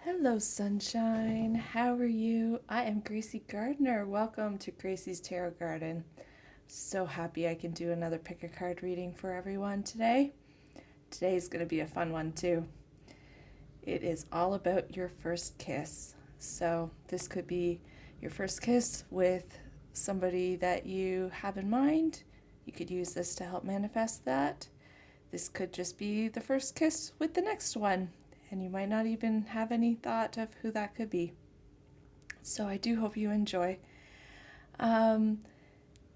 Hello, sunshine. How are you? I am Gracie Gardner. Welcome to Gracie's Tarot Garden. So happy I can do another pick a card reading for everyone today. Today's going to be a fun one, too. It is all about your first kiss. So, this could be your first kiss with somebody that you have in mind. You could use this to help manifest that. This could just be the first kiss with the next one, and you might not even have any thought of who that could be. So I do hope you enjoy.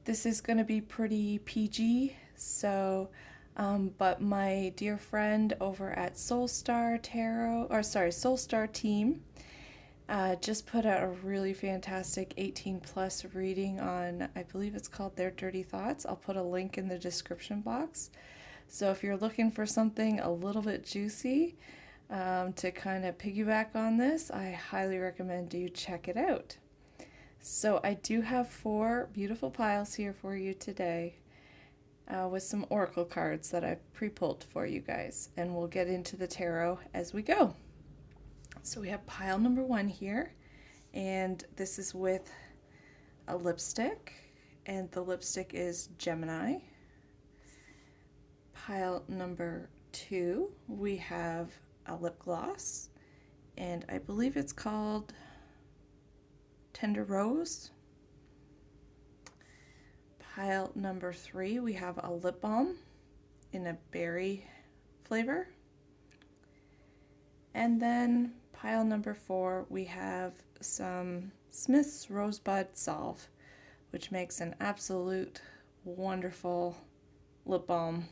This is going to be pretty PG, but my dear friend over at Soulstar Team, just put out a really fantastic 18 plus reading on, I believe it's called Their Dirty Thoughts. I'll put a link in the description box. So if you're looking for something a little bit juicy to kind of piggyback on this, I highly recommend you check it out. So I do have 4 beautiful piles here for you today with some oracle cards that I've pre-pulled for you guys, and we'll get into the tarot as we go. So we have pile number 1 here, and this is with a lipstick, and the lipstick is Gemini. Pile number 2, we have a lip gloss, and I believe it's called Tender Rose. Pile number 3, we have a lip balm in a berry flavor. And then pile number 4, we have some Smith's Rosebud Salve, which makes an absolute wonderful lip balm,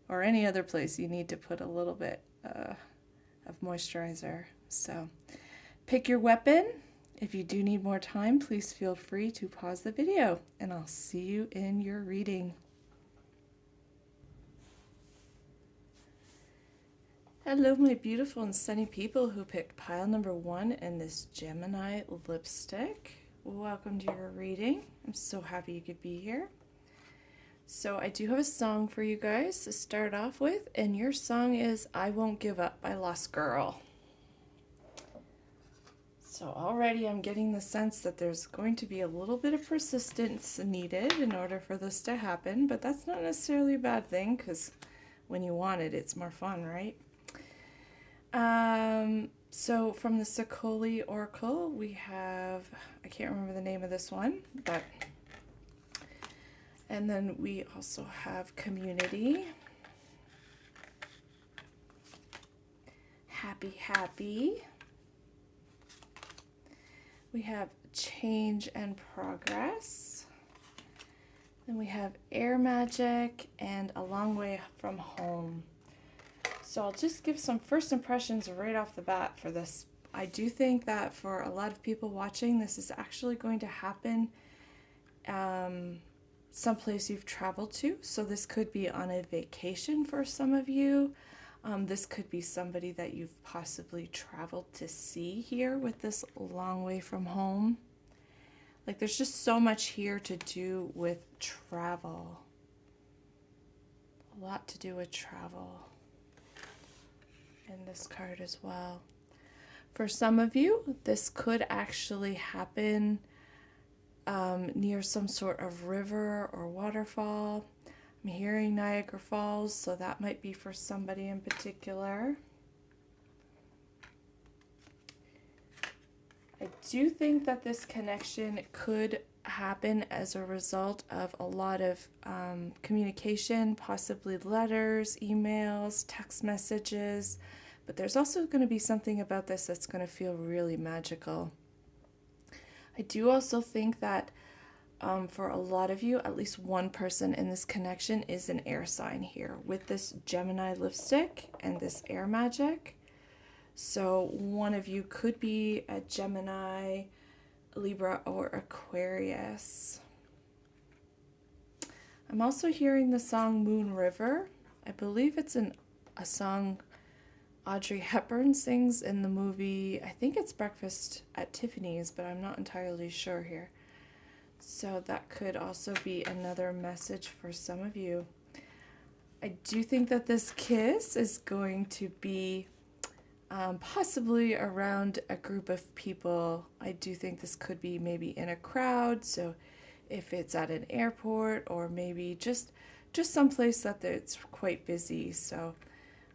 or any other place you need to put a little bit of moisturizer. So pick your weapon. If you do need more time, please feel free to pause the video, and I'll see you in your reading. Hello, my beautiful and sunny people who picked pile number 1 and this Gemini lipstick. Welcome to your reading. I'm so happy you could be here. So I do have a song for you guys to start off with, and your song is I Won't Give Up by Lost Girl. So already I'm getting the sense that there's going to be a little bit of persistence needed in order for this to happen, but that's not necessarily a bad thing, because when you want it, it's more fun, right? So from the Sakoli Oracle, we have, I can't remember the name of this one, but, and then we also have Community, Happy, we have Change and Progress, then we have Air Magic, and A Long Way from Home. So I'll just give some first impressions right off the bat for this. I do think that for a lot of people watching, this is actually going to happen someplace you've traveled to. So this could be on a vacation for some of you. This could be somebody that you've possibly traveled to see here with this long way from home. Like, there's just so much here to do with travel. A lot to do with travel in this card as well. For some of you, this could actually happen near some sort of river or waterfall. I'm hearing Niagara Falls, so that might be for somebody in particular. I do think that this connection could happen as a result of a lot of communication, possibly letters, emails, text messages, but there's also going to be something about this that's going to feel really magical. I do also think that for a lot of you, at least one person in this connection is an air sign here with this Gemini lipstick and this air magic. So one of you could be a Gemini, Libra, or Aquarius. I'm also hearing the song Moon River. I believe it's a song Audrey Hepburn sings in the movie, I think it's Breakfast at Tiffany's, but I'm not entirely sure here. So that could also be another message for some of you. I do think that this kiss is going to be possibly around a group of people. I do think this could be maybe in a crowd, so if it's at an airport or maybe just someplace that it's quite busy. So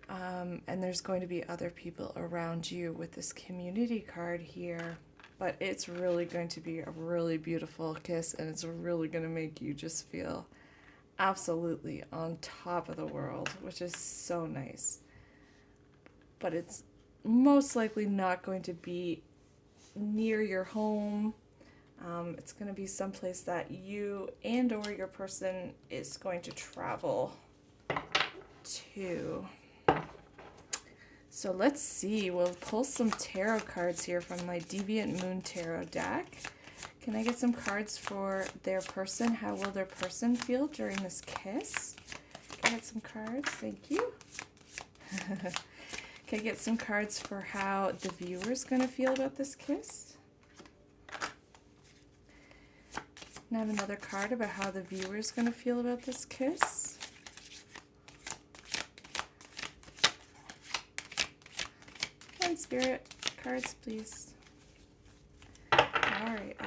and there's going to be other people around you with this community card here. But it's really going to be a really beautiful kiss, and it's really going to make you just feel absolutely on top of the world, which is so nice. But it's most likely not going to be near your home. It's going to be someplace that you and or your person is going to travel to. So let's see, we'll pull some tarot cards here from my Deviant Moon Tarot deck. Can I get some cards for their person? How will their person feel during this kiss? Can I get some cards? Thank you. Can I get some cards for how the viewer's going to feel about this kiss? And I have another card about how the viewer's going to feel about this kiss. And spirit cards, please. All right.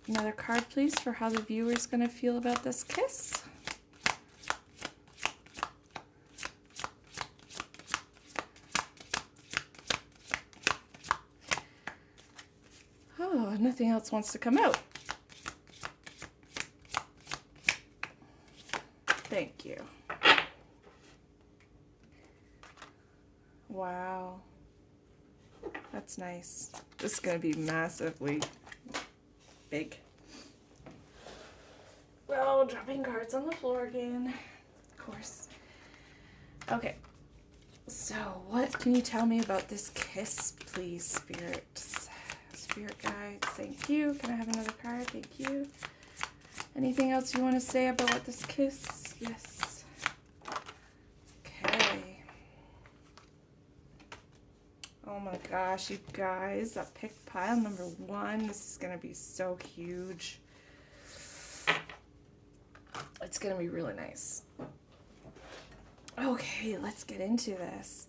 Another card, please, for how the viewer's going to feel about this kiss. Oh, nothing else wants to come out. Thank you. Wow. That's nice. This is going to be massively big. Well, dropping cards on the floor again. Of course. Okay. So, what can you tell me about this kiss, please, spirits? Spirit guides, thank you. Can I have another card? Thank you. Anything else you want to say about what this kiss? Yes. Okay. Oh my gosh, you guys, that pick pile number 1, this is going to be so huge. It's going to be really nice. Okay, let's get into this.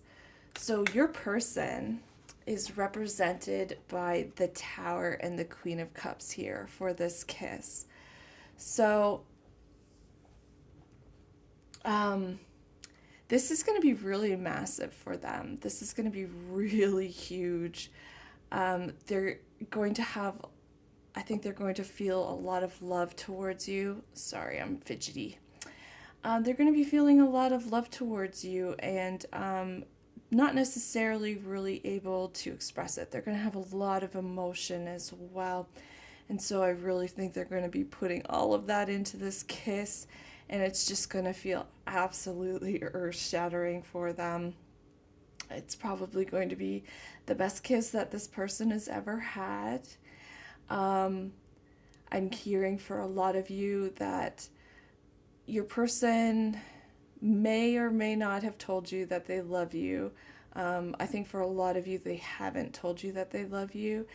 So your person is represented by the Tower and the Queen of Cups here for this kiss. So this is going to be really massive for them. This is going to be really huge. They're going to have, I think they're going to feel a lot of love towards you. Sorry, I'm fidgety. They're going to be feeling a lot of love towards you and not necessarily really able to express it. They're going to have a lot of emotion as well. And so I really think they're going to be putting all of that into this kiss, and it's just going to feel absolutely earth-shattering for them. It's probably going to be the best kiss that this person has ever had. I'm hearing for a lot of you that your person may or may not have told you that they love you. I think for a lot of you, they haven't told you that they love you.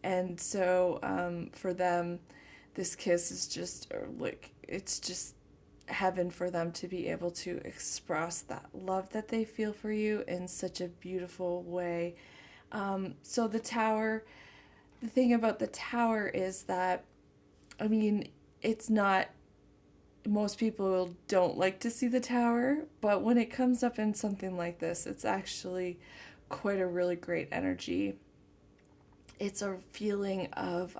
And so for them, this kiss is just like, it's just heaven for them to be able to express that love that they feel for you in such a beautiful way. So the Tower, the thing about the Tower is that, I mean, it's not, most people don't like to see the Tower, but when it comes up in something like this, it's actually quite a really great energy. It's a feeling of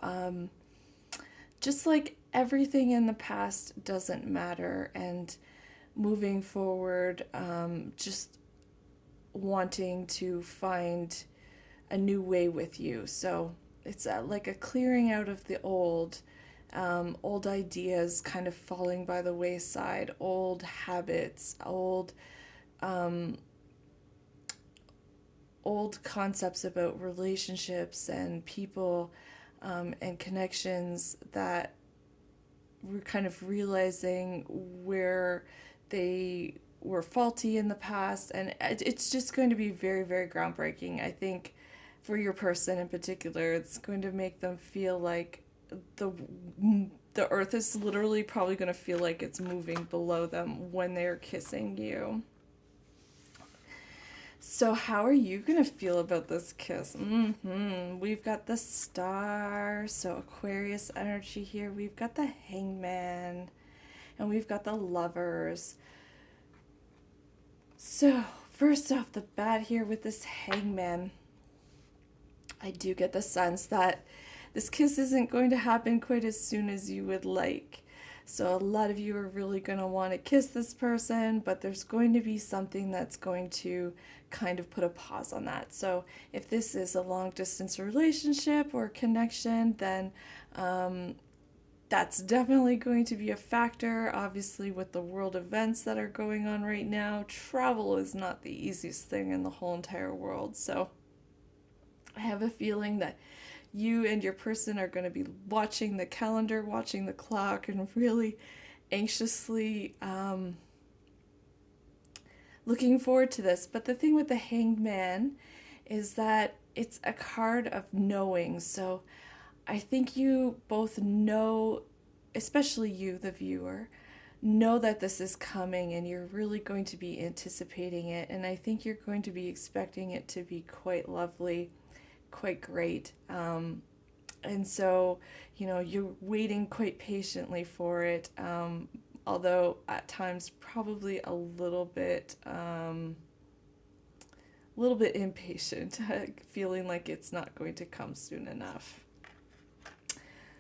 just like everything in the past doesn't matter, and moving forward, just wanting to find a new way with you. So it's like a clearing out of the old ideas kind of falling by the wayside, old habits, old concepts about relationships and people and connections that we're kind of realizing where they were faulty in the past. And it's just going to be very, very groundbreaking. I think for your person in particular, it's going to make them feel like the the earth is literally probably going to feel like it's moving below them when they're kissing you. So how are you going to feel about this kiss? We've got the star, so Aquarius energy here. We've got the hangman, and we've got the lovers. So first off the bat here with this hangman, I do get the sense that this kiss isn't going to happen quite as soon as you would like. So a lot of you are really going to want to kiss this person, but there's going to be something that's going to kind of put a pause on that. So if this is a long distance relationship or connection, then that's definitely going to be a factor. Obviously, with the world events that are going on right now, travel is not the easiest thing in the whole entire world. So I have a feeling that you and your person are going to be watching the calendar, watching the clock, and really anxiously looking forward to this. But the thing with the Hanged Man is that it's a card of knowing. So I think you both know, especially you, the viewer, know that this is coming and you're really going to be anticipating it. And I think you're going to be expecting it to be quite lovely, quite great. And so, you're waiting quite patiently for it, although at times probably a little bit impatient, feeling like it's not going to come soon enough.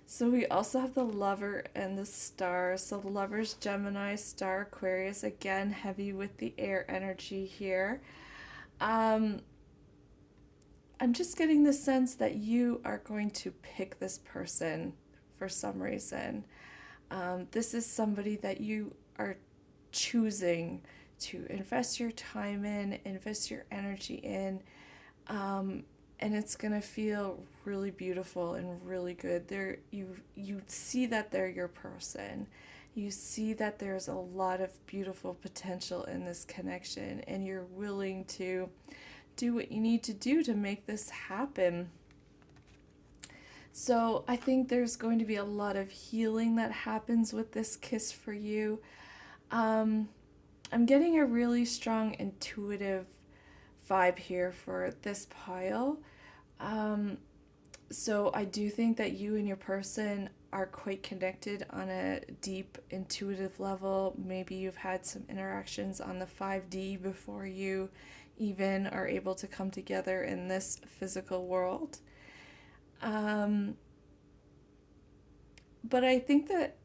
So we also have the lover and the star. So the lover's Gemini, star Aquarius, again heavy with the air energy here. I'm just getting the sense that you are going to pick this person for some reason. This is somebody that you are choosing to invest your time in, invest your energy in, and it's going to feel really beautiful and really good. You see that they're your person. You see that there's a lot of beautiful potential in this connection, and you're willing to do what you need to do to make this happen. So I think there's going to be a lot of healing that happens with this kiss for you. I'm getting a really strong intuitive vibe here for this pile. So I do think that you and your person are quite connected on a deep intuitive level. Maybe you've had some interactions on the 5D before you even are able to come together in this physical world. But I think that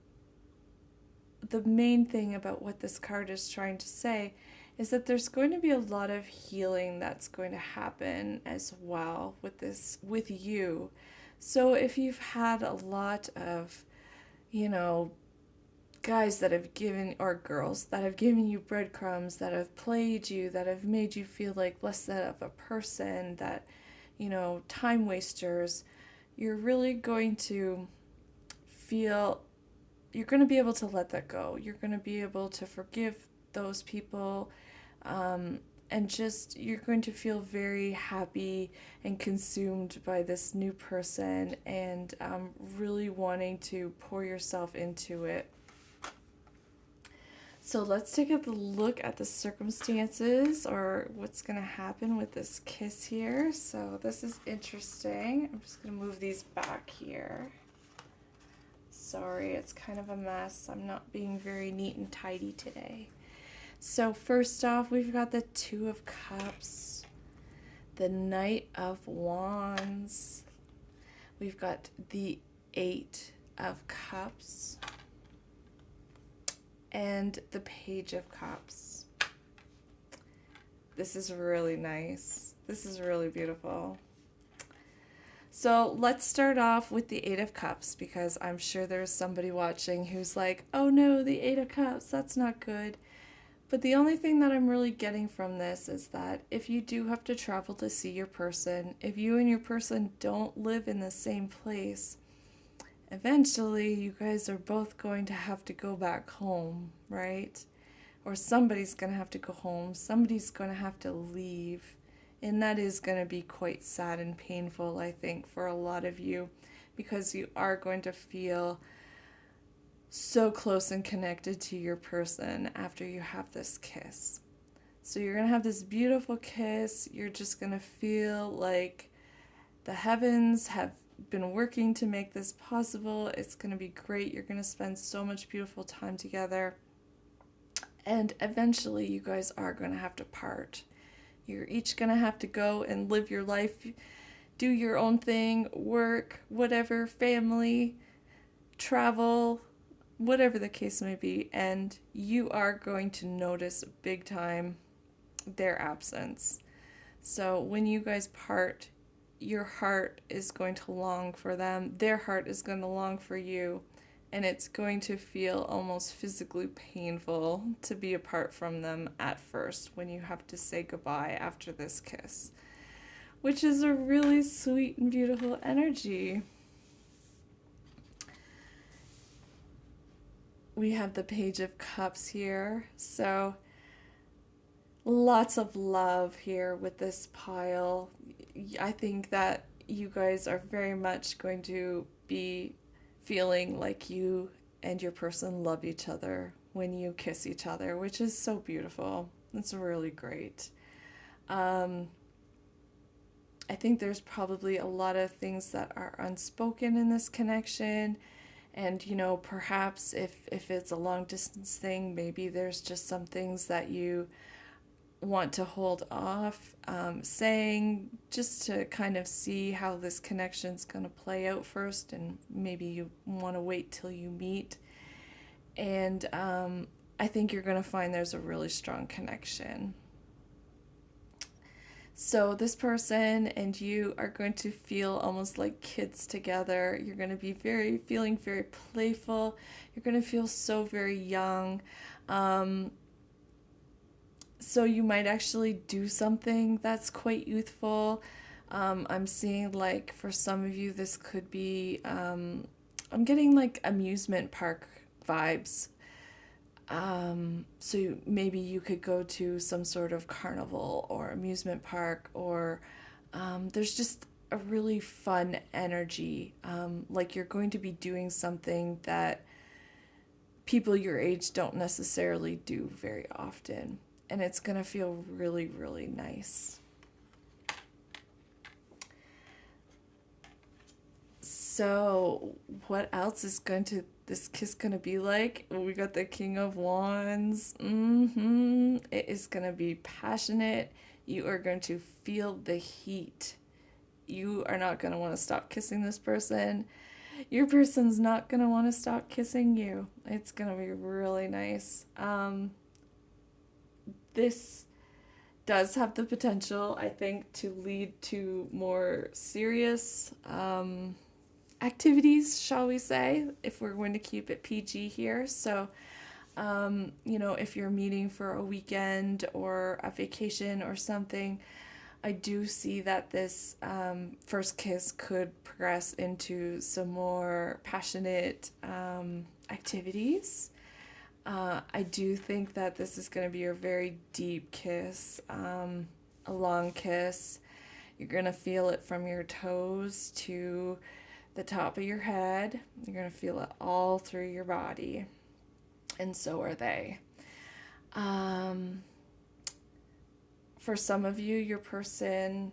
the main thing about what this card is trying to say is that there's going to be a lot of healing that's going to happen as well with you. So if you've had a lot of, guys that have given, or girls that have given you breadcrumbs, that have played you, that have made you feel like less than of a person, that, time wasters, you're really going to feel, you're going to be able to let that go. You're going to be able to forgive those people, and just, you're going to feel very happy and consumed by this new person, and really wanting to pour yourself into it. So let's take a look at the circumstances, or what's going to happen with this kiss here. So this is interesting. I'm just going to move these back here. Sorry, it's kind of a mess. I'm not being very neat and tidy today. So first off, we've got the Two of Cups, the Knight of Wands. We've got the Eight of Cups, and the Page of Cups. This is really nice. This is really beautiful. So let's start off with the Eight of Cups, because I'm sure there's somebody watching who's like, oh no, the Eight of Cups, that's not good. But the only thing that I'm really getting from this is that if you do have to travel to see your person, if you and your person don't live in the same place, eventually you guys are both going to have to go back home, right? Or somebody's going to have to go home, somebody's going to have to leave. And that is going to be quite sad and painful, I think, for a lot of you, because you are going to feel so close and connected to your person after you have this kiss. So you're going to have this beautiful kiss. You're just going to feel like the heavens have been working to make this possible. It's going to be great. You're going to spend so much beautiful time together. And eventually you guys are going to have to part. You're each going to have to go and live your life, do your own thing, work, whatever, family, travel, whatever the case may be. And you are going to notice big time their absence. So when you guys part, your heart is going to long for them. Their heart is going to long for you. And it's going to feel almost physically painful to be apart from them at first when you have to say goodbye after this kiss, which is a really sweet and beautiful energy. We have the Page of Cups here. So lots of love here with this pile. I think that you guys are very much going to be feeling like you and your person love each other when you kiss each other, which is so beautiful. It's really great. I think there's probably a lot of things that are unspoken in this connection. And, you know, perhaps if it's a long distance thing, maybe there's just some things that you want to hold off saying, just to kind of see how this connection's going to play out first, and maybe you want to wait till you meet. And I think you're going to find there's a really strong connection. So this person and you are going to feel almost like kids together. You're going to be feeling very playful. You're going to feel so very young. So you might actually do something that's quite youthful. I'm seeing, like, for some of you, this could be, I'm getting like amusement park vibes. So maybe you could go to some sort of carnival or amusement park, or there's just a really fun energy. Like you're going to be doing something that people your age don't necessarily do very often. And it's going to feel really, really nice. So what else is this kiss going to be like? Well, we got the King of Wands. It is going to be passionate. You are going to feel the heat. You are not going to want to stop kissing this person. Your person's not going to want to stop kissing you. It's going to be really nice. This does have the potential, I think, to lead to more serious activities, shall we say, if we're going to keep it PG here. So, you know, if you're meeting for a weekend or a vacation or something, I do see that this first kiss could progress into some more passionate activities. I do think that this is going to be a very deep kiss, a long kiss. You're going to feel it from your toes to the top of your head. You're going to feel it all through your body, and so are they. For some of you, your person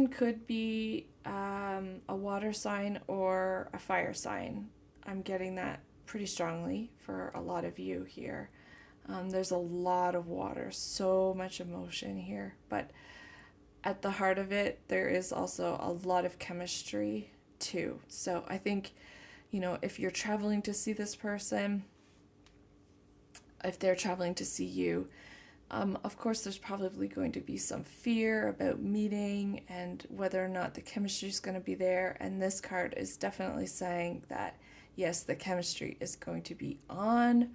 could be a water sign or a fire sign. I'm getting that pretty strongly for a lot of you here. There's a lot of water, so much emotion here, but at the heart of it, there is also a lot of chemistry too. So I think, you know, if you're traveling to see this person, if they're traveling to see you, of course, there's probably going to be some fear about meeting and whether or not the chemistry is going to be there. And this card is definitely saying that, yes, the chemistry is going to be on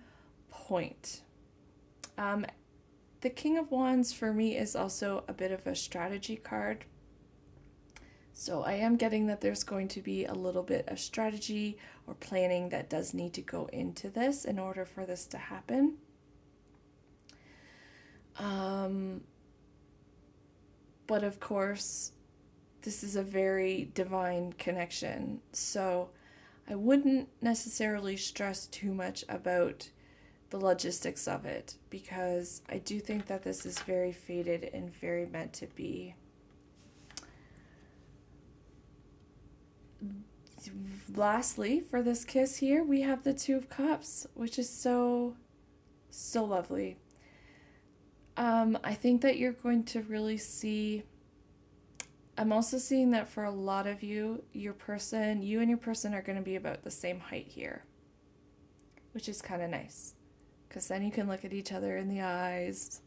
point. The King of Wands for me is also a bit of a strategy card. So I am getting that there's going to be a little bit of strategy or planning that does need to go into this in order for this to happen. But of course, this is a very divine connection. So I wouldn't necessarily stress too much about the logistics of it, because I do think that this is very fated and very meant to be. Lastly, for this kiss here, we have the Two of Cups, which is so, so lovely. I think that you're going to really see, I'm also seeing that for a lot of you, you and your person are going to be about the same height here, which is kind of nice, because then you can look at each other in the eyes.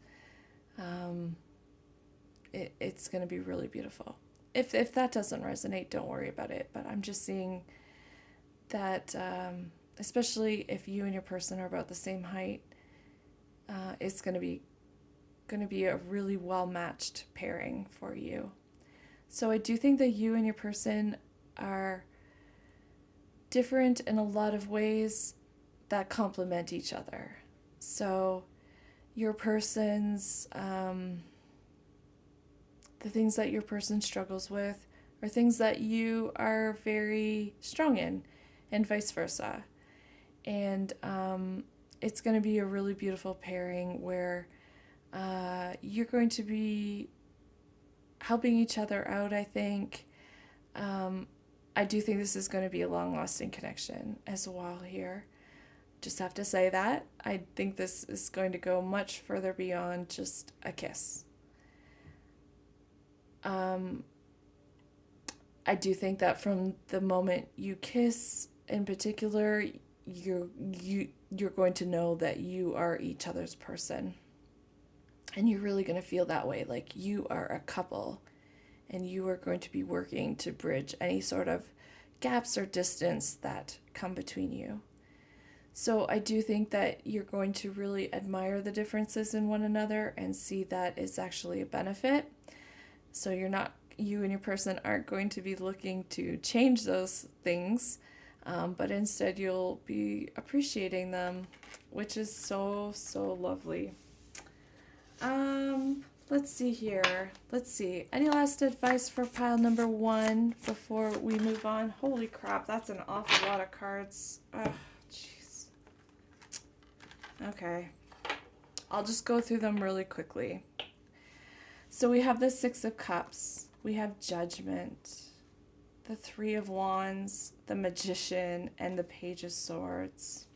It's going to be really beautiful. If that doesn't resonate, don't worry about it. But I'm just seeing that, especially if you and your person are about the same height, it's going to be a really well-matched pairing for you. So I do think that you and your person are different in a lot of ways that complement each other. So your person's, the things that your person struggles with are things that you are very strong in, and vice versa. And it's going to be a really beautiful pairing where you're going to be helping each other out, I think. I do think this is going to be a long-lasting connection as well here. Just have to say that. I think this is going to go much further beyond just a kiss. I do think that from the moment you kiss, in particular, you're going to know that you are each other's person. And you're really going to feel that way, like you are a couple, and you are going to be working to bridge any sort of gaps or distance that come between you. So I do think that you're going to really admire the differences in one another and see that it's actually a benefit. So you and your person aren't going to be looking to change those things, but instead you'll be appreciating them, which is so, so lovely. Let's see here. Any last advice for pile number 1 before we move on? Holy crap, that's an awful lot of cards. Oh, jeez. Okay. I'll just go through them really quickly. So we have the Six of Cups. We have Judgment, the Three of Wands, the Magician, and the Page of Swords.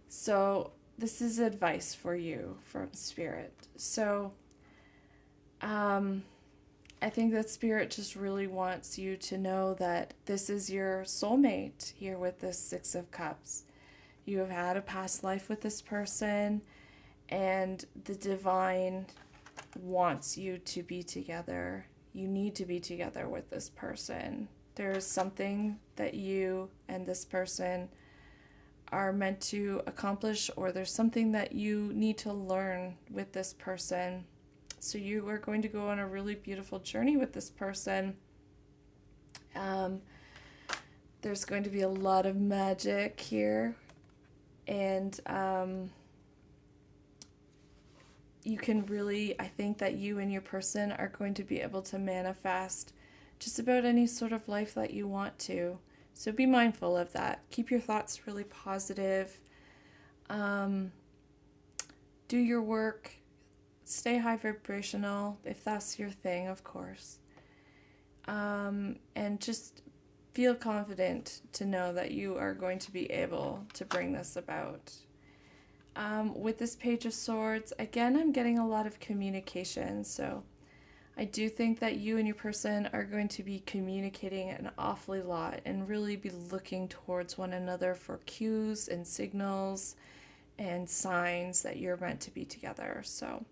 So this is advice for you from Spirit. So I think that Spirit just really wants you to know that this is your soulmate here with this Six of Cups. You have had a past life with this person, and the divine wants you to be together. You need to be together with this person. There is something that you and this person are meant to accomplish, or there's something that you need to learn with this person. So you are going to go on a really beautiful journey with this person. There's going to be a lot of magic here, and you can really, I think that you and your person are going to be able to manifest just about any sort of life that you want to. So be mindful of that. Keep your thoughts really positive. Do your work. Stay high vibrational, if that's your thing, of course. And just feel confident to know that you are going to be able to bring this about. With this Page of Swords, again, I'm getting a lot of communication. So I do think that you and your person are going to be communicating an awfully lot and really be looking towards one another for cues and signals and signs that you're meant to be together. So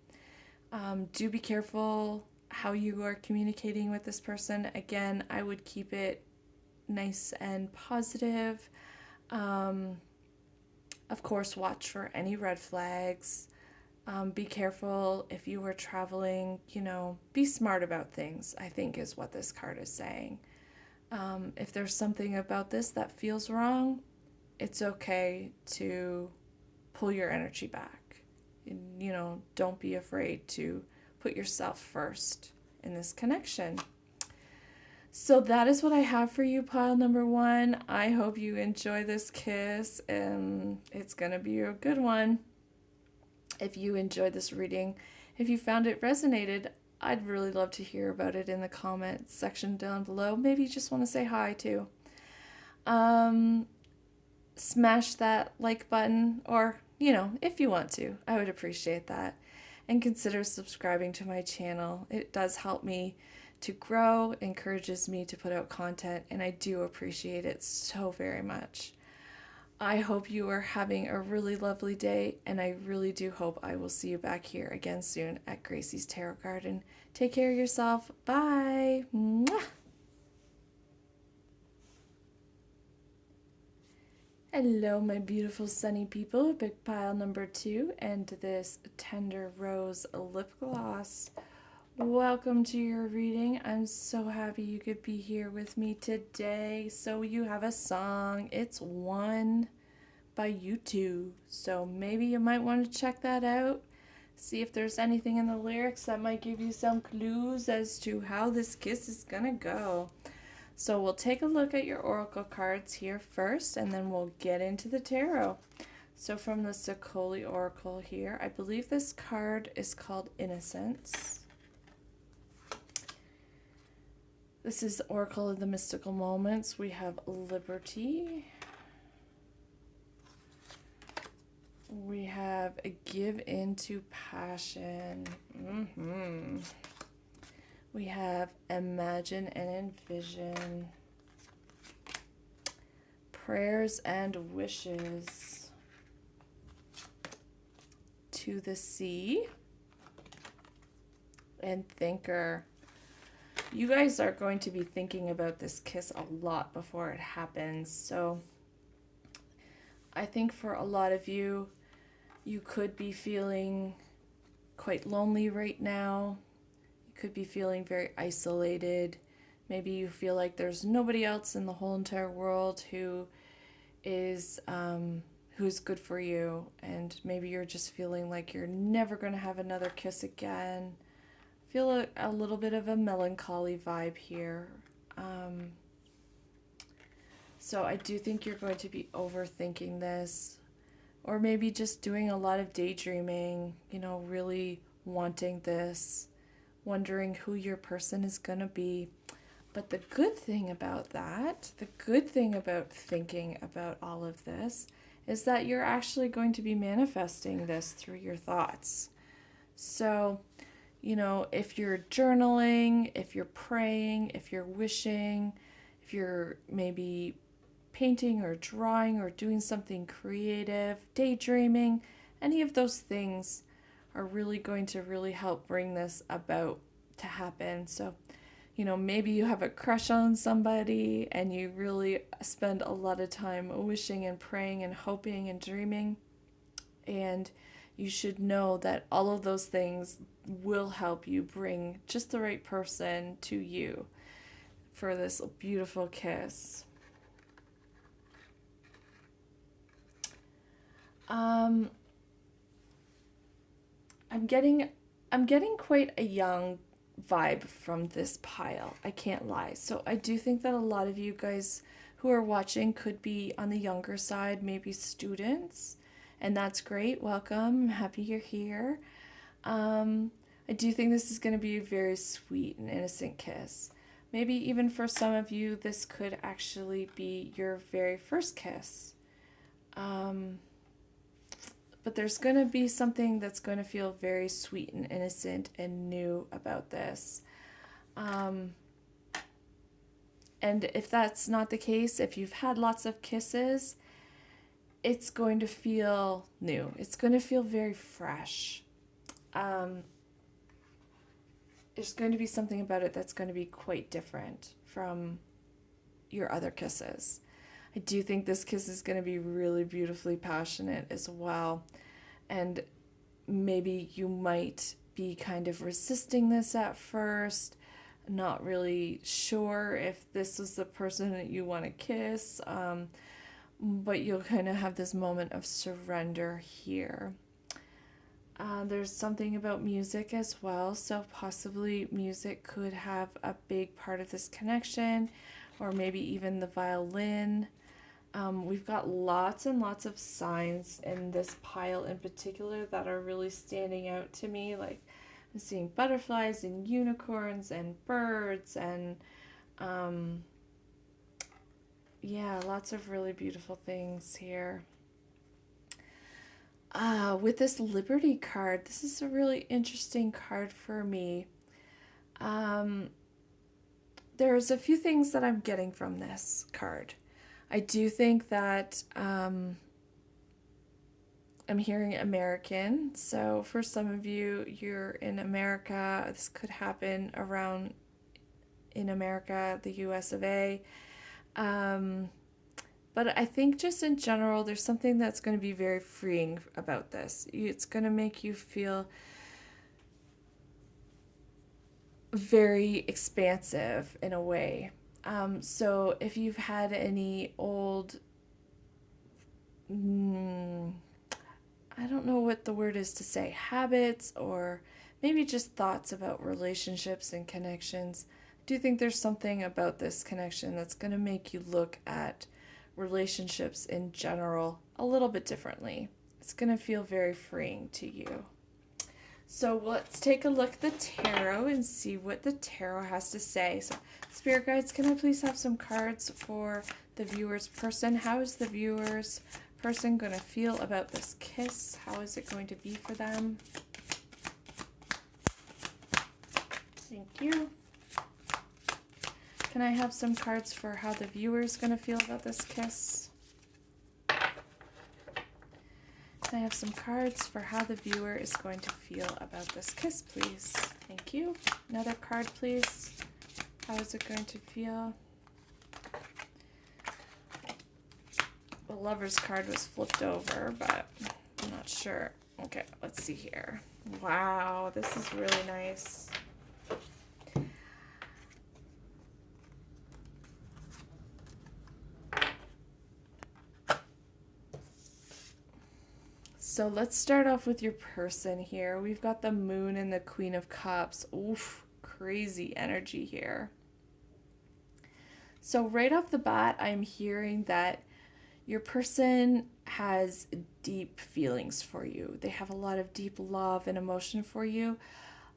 do be careful how you are communicating with this person. Again, I would keep it nice and positive. Of course, watch for any red flags. Be careful if you were traveling, be smart about things, I think is what this card is saying. If there's something about this that feels wrong, it's okay to pull your energy back. Don't be afraid to put yourself first in this connection. So that is what I have for you, pile number one. I hope you enjoy this kiss, and it's going to be a good one. If you enjoyed this reading, if you found it resonated, I'd really love to hear about it in the comments section down below. Maybe you just want to say hi too. Smash that like button, or, if you want to. I would appreciate that. And consider subscribing to my channel. It does help me to grow, encourages me to put out content, and I do appreciate it so very much. I hope you are having a really lovely day, and I really do hope I will see you back here again soon at Gracie's Tarot Garden. Take care of yourself. Bye. Mwah! Hello, my beautiful sunny people. Big pile number two, and this Tender Rose lip gloss. Welcome to your reading. I'm so happy you could be here with me today. So you have a song. It's One by U2. So maybe you might want to check that out. See if there's anything in the lyrics that might give you some clues as to how this kiss is gonna go. So we'll take a look at your oracle cards here first, and then we'll get into the tarot. So from the Sokoli Oracle here, I believe this card is called Innocence. This is the Oracle of the Mystical Moments. We have Liberty. We have a Give Into Passion. We have Imagine and Envision. Prayers and Wishes. To the Sea. And Thinker. You guys are going to be thinking about this kiss a lot before it happens. So I think for a lot of you, you could be feeling quite lonely right now. You could be feeling very isolated. Maybe you feel like there's nobody else in the whole entire world who is who's good for you, and maybe you're just feeling like you're never going to have another kiss again. Feel a little bit of a melancholy vibe here. So I do think you're going to be overthinking this, or maybe just doing a lot of daydreaming, really wanting this, wondering who your person is going to be. But the good thing about that, the good thing about thinking about all of this, is that you're actually going to be manifesting this through your thoughts. So, if you're journaling, if you're praying, if you're wishing, if you're maybe painting or drawing or doing something creative, daydreaming, any of those things are really going to really help bring this about to happen. So, maybe you have a crush on somebody and you really spend a lot of time wishing and praying and hoping and dreaming. And you should know that all of those things will help you bring just the right person to you for this beautiful kiss. I'm getting quite a young vibe from this pile. I can't lie. So I do think that a lot of you guys who are watching could be on the younger side, maybe students. And that's great. Welcome. I'm happy you're here. I do think this is going to be a very sweet and innocent kiss. Maybe even for some of you, this could actually be your very first kiss. But there's going to be something that's going to feel very sweet and innocent and new about this. And if that's not the case, if you've had lots of kisses, it's going to feel new. It's going to feel very fresh. There's going to be something about it that's going to be quite different from your other kisses. I do think this kiss is going to be really beautifully passionate as well. And maybe you might be kind of resisting this at first, not really sure if this is the person that you want to kiss. But you'll kind of have this moment of surrender here. There's something about music as well, so possibly music could have a big part of this connection, or maybe even the violin. We've got lots and lots of signs in this pile in particular that are really standing out to me. Like I'm seeing butterflies and unicorns and birds and yeah, lots of really beautiful things here. With this Liberty card, this is a really interesting card for me. Um, there's a few things that I'm getting from this card. I do think that I'm hearing American. So for some of you, you're in America. This could happen around in America, the US of A. But I think just in general, there's something that's going to be very freeing about this. It's going to make you feel very expansive in a way. So if you've had any old, I don't know what the word is to say, habits or maybe just thoughts about relationships and connections, I do think there's something about this connection that's going to make you look at relationships in general a little bit differently. It's going to feel very freeing to you. So let's take a look at the tarot and see what the tarot has to say. So Spirit Guides, can I please have some cards for the viewer's person? How is the viewer's person going to feel about this kiss? How is it going to be for them? Thank you. Can I have some cards for how the viewer is going to feel about this kiss? Can I have some cards for how the viewer is going to feel about this kiss, please? Thank you. Another card, please. How is it going to feel? The Lover's card was flipped over, but I'm not sure. Okay, let's see here. Wow, this is really nice. So let's start off with your person here. We've got the Moon and the Queen of Cups. Oof, crazy energy here. So right off the bat, I'm hearing that your person has deep feelings for you. They have a lot of deep love and emotion for you,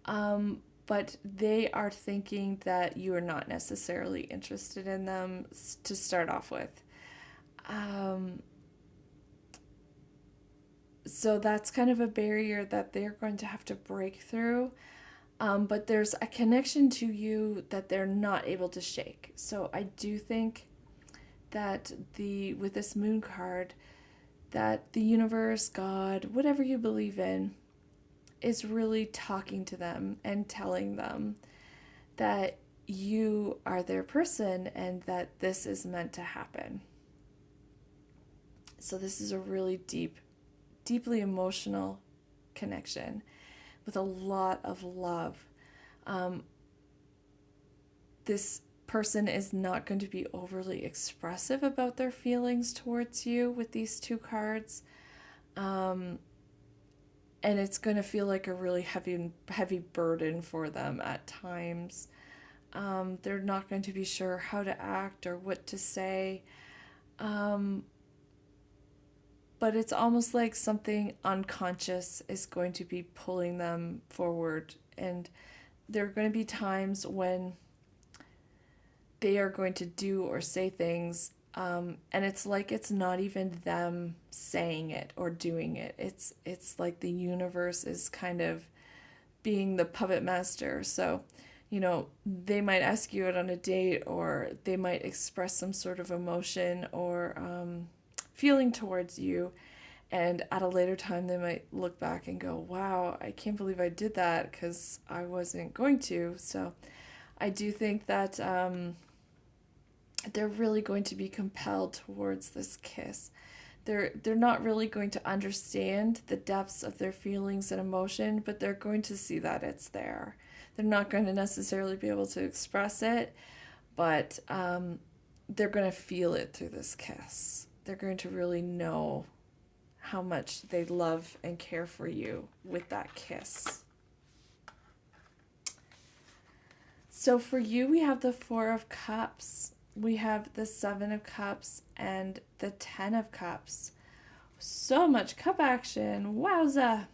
but they are thinking that you are not necessarily interested in them to start off with. So that's kind of a barrier that they're going to have to break through. But there's a connection to you that they're not able to shake. So I do think that with this Moon card, that the universe, God, whatever you believe in, is really talking to them and telling them that you are their person and that this is meant to happen. So this is a really deeply emotional connection with a lot of love. This person is not going to be overly expressive about their feelings towards you with these two cards. And it's going to feel like a really heavy burden for them at times. They're not going to be sure how to act or what to say. But it's almost like something unconscious is going to be pulling them forward. And there are going to be times when they are going to do or say things, and it's like it's not even them saying it or doing it. It's like the universe is kind of being the puppet master. So, they might ask you out on a date, or they might express some sort of emotion or feeling towards you, and at a later time they might look back and go, wow, I can't believe I did that because I wasn't going to. So I do think that they're really going to be compelled towards this kiss. They're not really going to understand the depths of their feelings and emotion, but they're going to see that it's there. They're not going to necessarily be able to express it, but they're going to feel it through this kiss. They're going to really know how much they love and care for you with that kiss. So for you, we have the Four of Cups, we have the Seven of Cups, and the Ten of Cups. So much cup action. Wowza.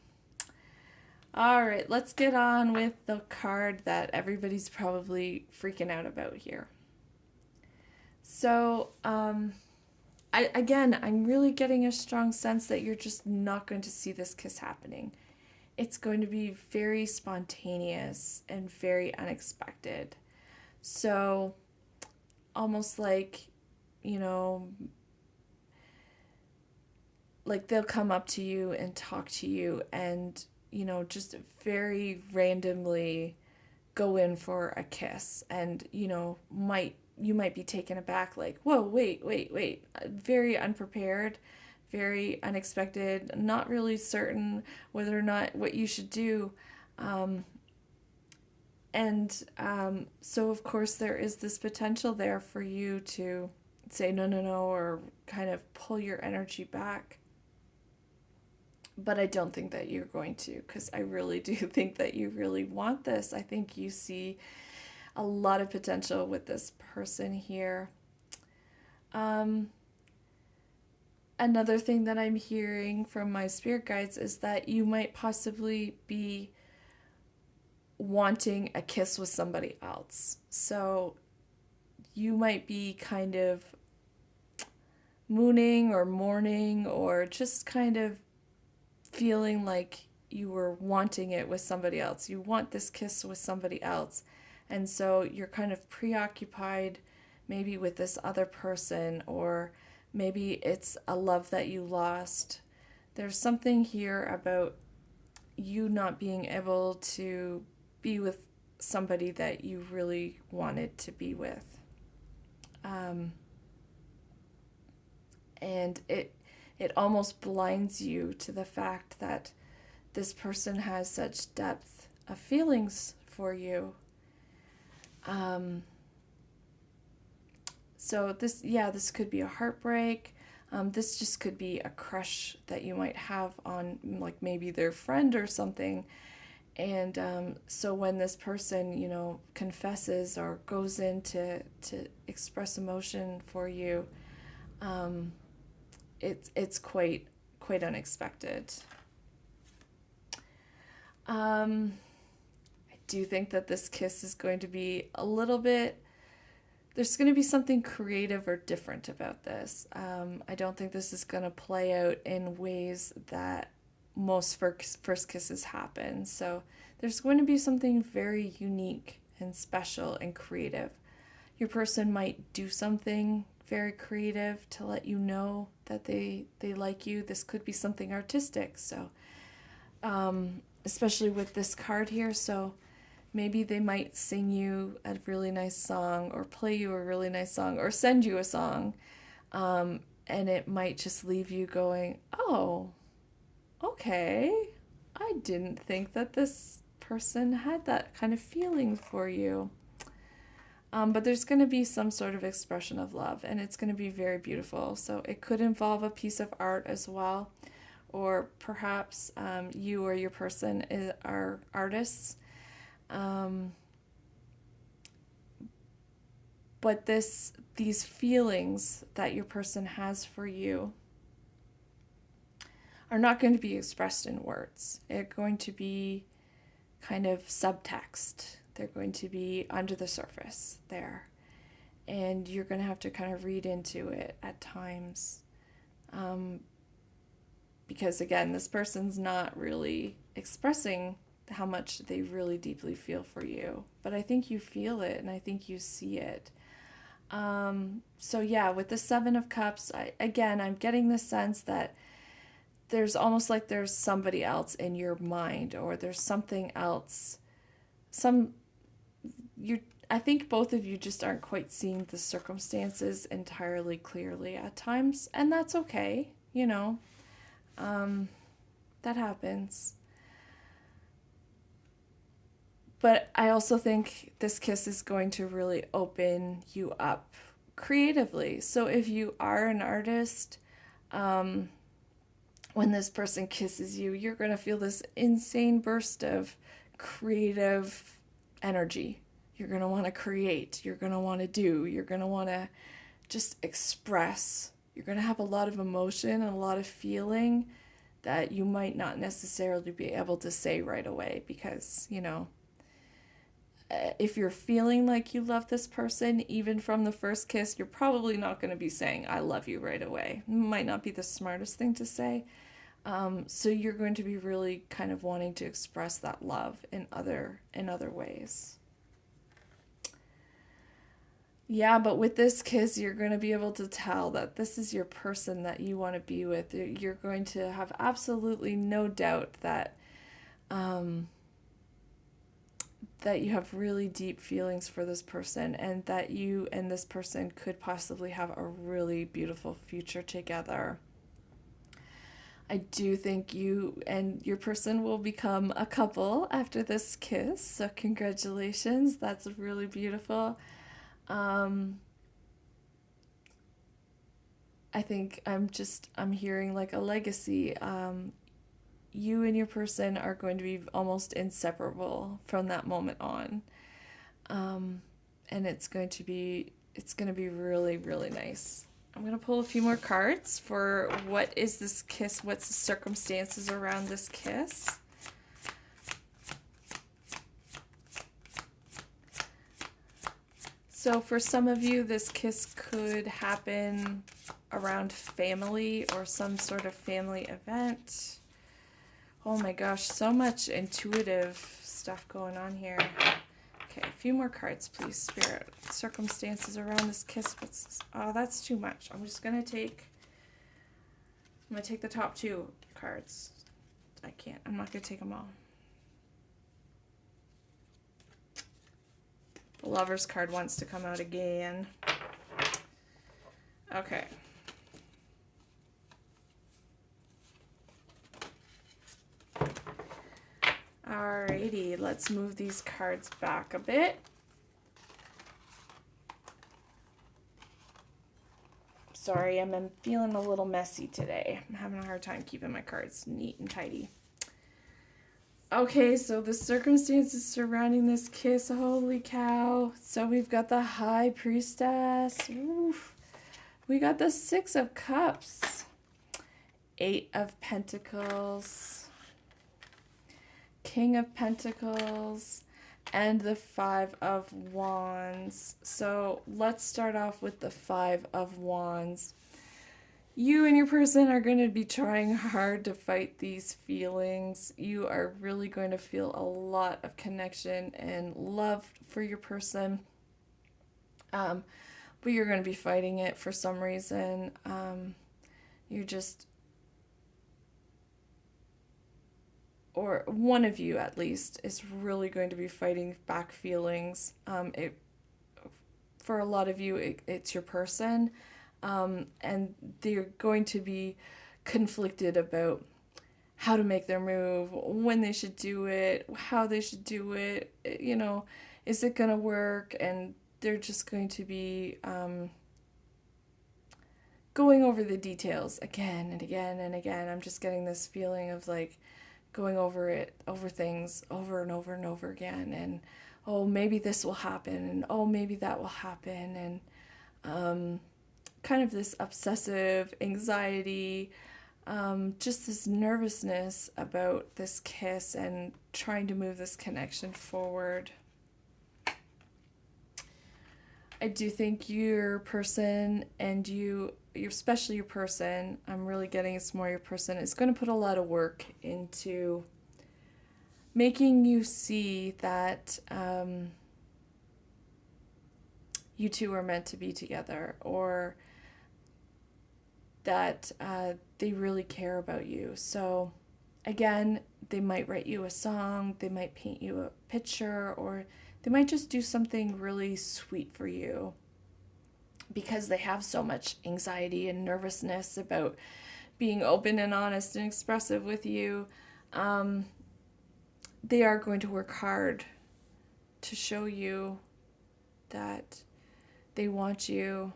All right, let's get on with the card that everybody's probably freaking out about here. So, I'm really getting a strong sense that you're just not going to see this kiss happening. It's going to be very spontaneous and very unexpected. So, almost like, like they'll come up to you and talk to you and, just very randomly go in for a kiss and, you might be taken aback like, whoa, wait. Very unprepared, very unexpected, not really certain whether or not what you should do. So, of course, there is this potential there for you to say no, or kind of pull your energy back. But I don't think that you're going to, because I really do think that you really want this. I think you see a lot of potential with this person here. Another thing that I'm hearing from my spirit guides is that you might possibly be wanting a kiss with somebody else. So you might be kind of mooning or mourning or just kind of feeling like you were wanting it with somebody else. You want this kiss with somebody else. And so you're kind of preoccupied maybe with this other person, or maybe it's a love that you lost. There's something here about you not being able to be with somebody that you really wanted to be with. And it almost blinds you to the fact that this person has such depth of feelings for you. So this could be a heartbreak. This just could be a crush that you might have on like maybe their friend or something. And so when this person, confesses or goes in to express emotion for you, it's quite unexpected. I do think that this kiss is going to be a little bit, there's going to be something creative or different about this. I don't think this is going to play out in ways that most first kisses happen. So there's going to be something very unique and special and creative. Your person might do something very creative to let you know that they like you. This could be something artistic. So especially with this card here. So maybe they might sing you a really nice song or play you a really nice song or send you a song. And it might just leave you going, oh, okay. I didn't think that this person had that kind of feeling for you. But there's going to be some sort of expression of love, and it's going to be very beautiful. So it could involve a piece of art as well, or perhaps you or your person are artists. But these feelings that your person has for you are not going to be expressed in words. They're going to be kind of subtext. They're going to be under the surface there. And you're going to have to kind of read into it at times. Because again, this person's not really expressing how much they really deeply feel for you. But I think you feel it and I think you see it. So yeah, with the Seven of Cups, I'm getting the sense that there's almost like there's somebody else in your mind, or there's something else. I think both of you just aren't quite seeing the circumstances entirely clearly at times, and that's okay, that happens. But I also think this kiss is going to really open you up creatively. So if you are an artist, when this person kisses you, you're going to feel this insane burst of creative energy. You're going to want to create. You're going to want to do. You're going to want to just express. You're going to have a lot of emotion and a lot of feeling that you might not necessarily be able to say right away because, if you're feeling like you love this person, even from the first kiss, you're probably not going to be saying, I love you right away. It might not be the smartest thing to say. So you're going to be really kind of wanting to express that love in other ways. Yeah, but with this kiss, you're going to be able to tell that this is your person that you want to be with. You're going to have absolutely no doubt that that you have really deep feelings for this person and that you and this person could possibly have a really beautiful future together. I do think you and your person will become a couple after this kiss, so congratulations. That's really beautiful. I think I'm hearing like a legacy. You and your person are going to be almost inseparable from that moment on. And it's going to be really, really nice. I'm going to pull a few more cards for what is this kiss? What's the circumstances around this kiss? So for some of you, this kiss could happen around family or some sort of family event. Oh my gosh, so much intuitive stuff going on here. Okay, a few more cards, please, Spirit. Circumstances around this kiss. Oh, that's too much. I'm going to take the top two cards. I'm not going to take them all. The Lover's card wants to come out again. Okay. Alrighty, let's move these cards back a bit. Sorry, I'm feeling a little messy today. I'm having a hard time keeping my cards neat and tidy. Okay, so the circumstances surrounding this kiss, holy cow. So we've got the High Priestess. Oof. We got the Six of Cups. Eight of Pentacles. King of Pentacles. And the Five of Wands. So let's start off with the Five of Wands. You and your person are going to be trying hard to fight these feelings. You are really going to feel a lot of connection and love for your person. But you're going to be fighting it for some reason. Or one of you at least is really going to be fighting back feelings. For a lot of you, it's your person. And they're going to be conflicted about how to make their move, when they should do it, how they should do it, is it going to work? And they're just going to be going over the details again and again and again. I'm just getting this feeling of like going over things over and over and over again. And, oh, maybe this will happen. And, oh, maybe that will happen. And, kind of this obsessive anxiety, just this nervousness about this kiss and trying to move this connection forward. I do think your person and especially your person, I'm really getting it's more your person, is going to put a lot of work into making you see that you two are meant to be together, or that they really care about you. So again, they might write you a song, they might paint you a picture, or they might just do something really sweet for you because they have so much anxiety and nervousness about being open and honest and expressive with you. They are going to work hard to show you that they want you.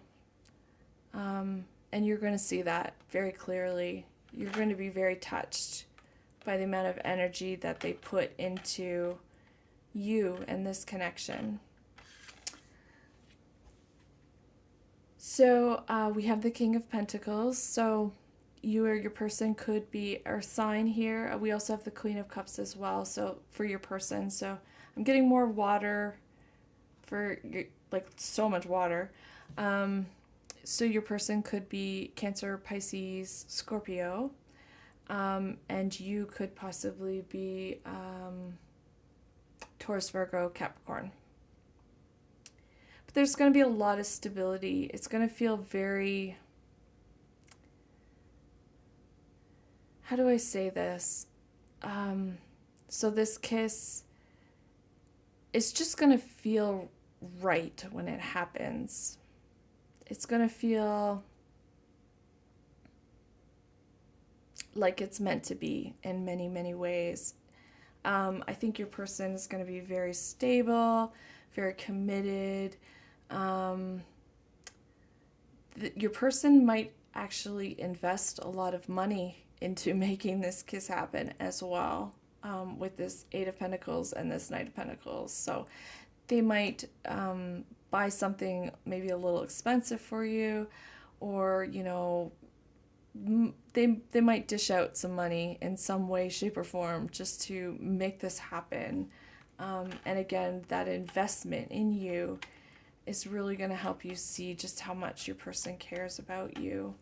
And you're going to see that very clearly. you're going to be very touched by the amount of energy that they put into you and this connection. So we have the King of Pentacles. So you or your person could be our sign here. We also have the Queen of Cups as well. So for your person. So I'm getting more water for your, like so much water. So your person could be Cancer, Pisces, Scorpio. And you could possibly be Taurus, Virgo, Capricorn. But there's going to be a lot of stability. It's going to feel very, how do I say this? So this kiss is just going to feel right when it happens. It's going to feel like it's meant to be in many, many ways. I think your person is going to be very stable, very committed. Your person might actually invest a lot of money into making this kiss happen as well, with this Eight of Pentacles and this Knight of Pentacles. So they might buy something maybe a little expensive for you, or, you know, they might dish out some money in some way, shape, or form just to make this happen. And again, that investment in you is really going to help you see just how much your person cares about you.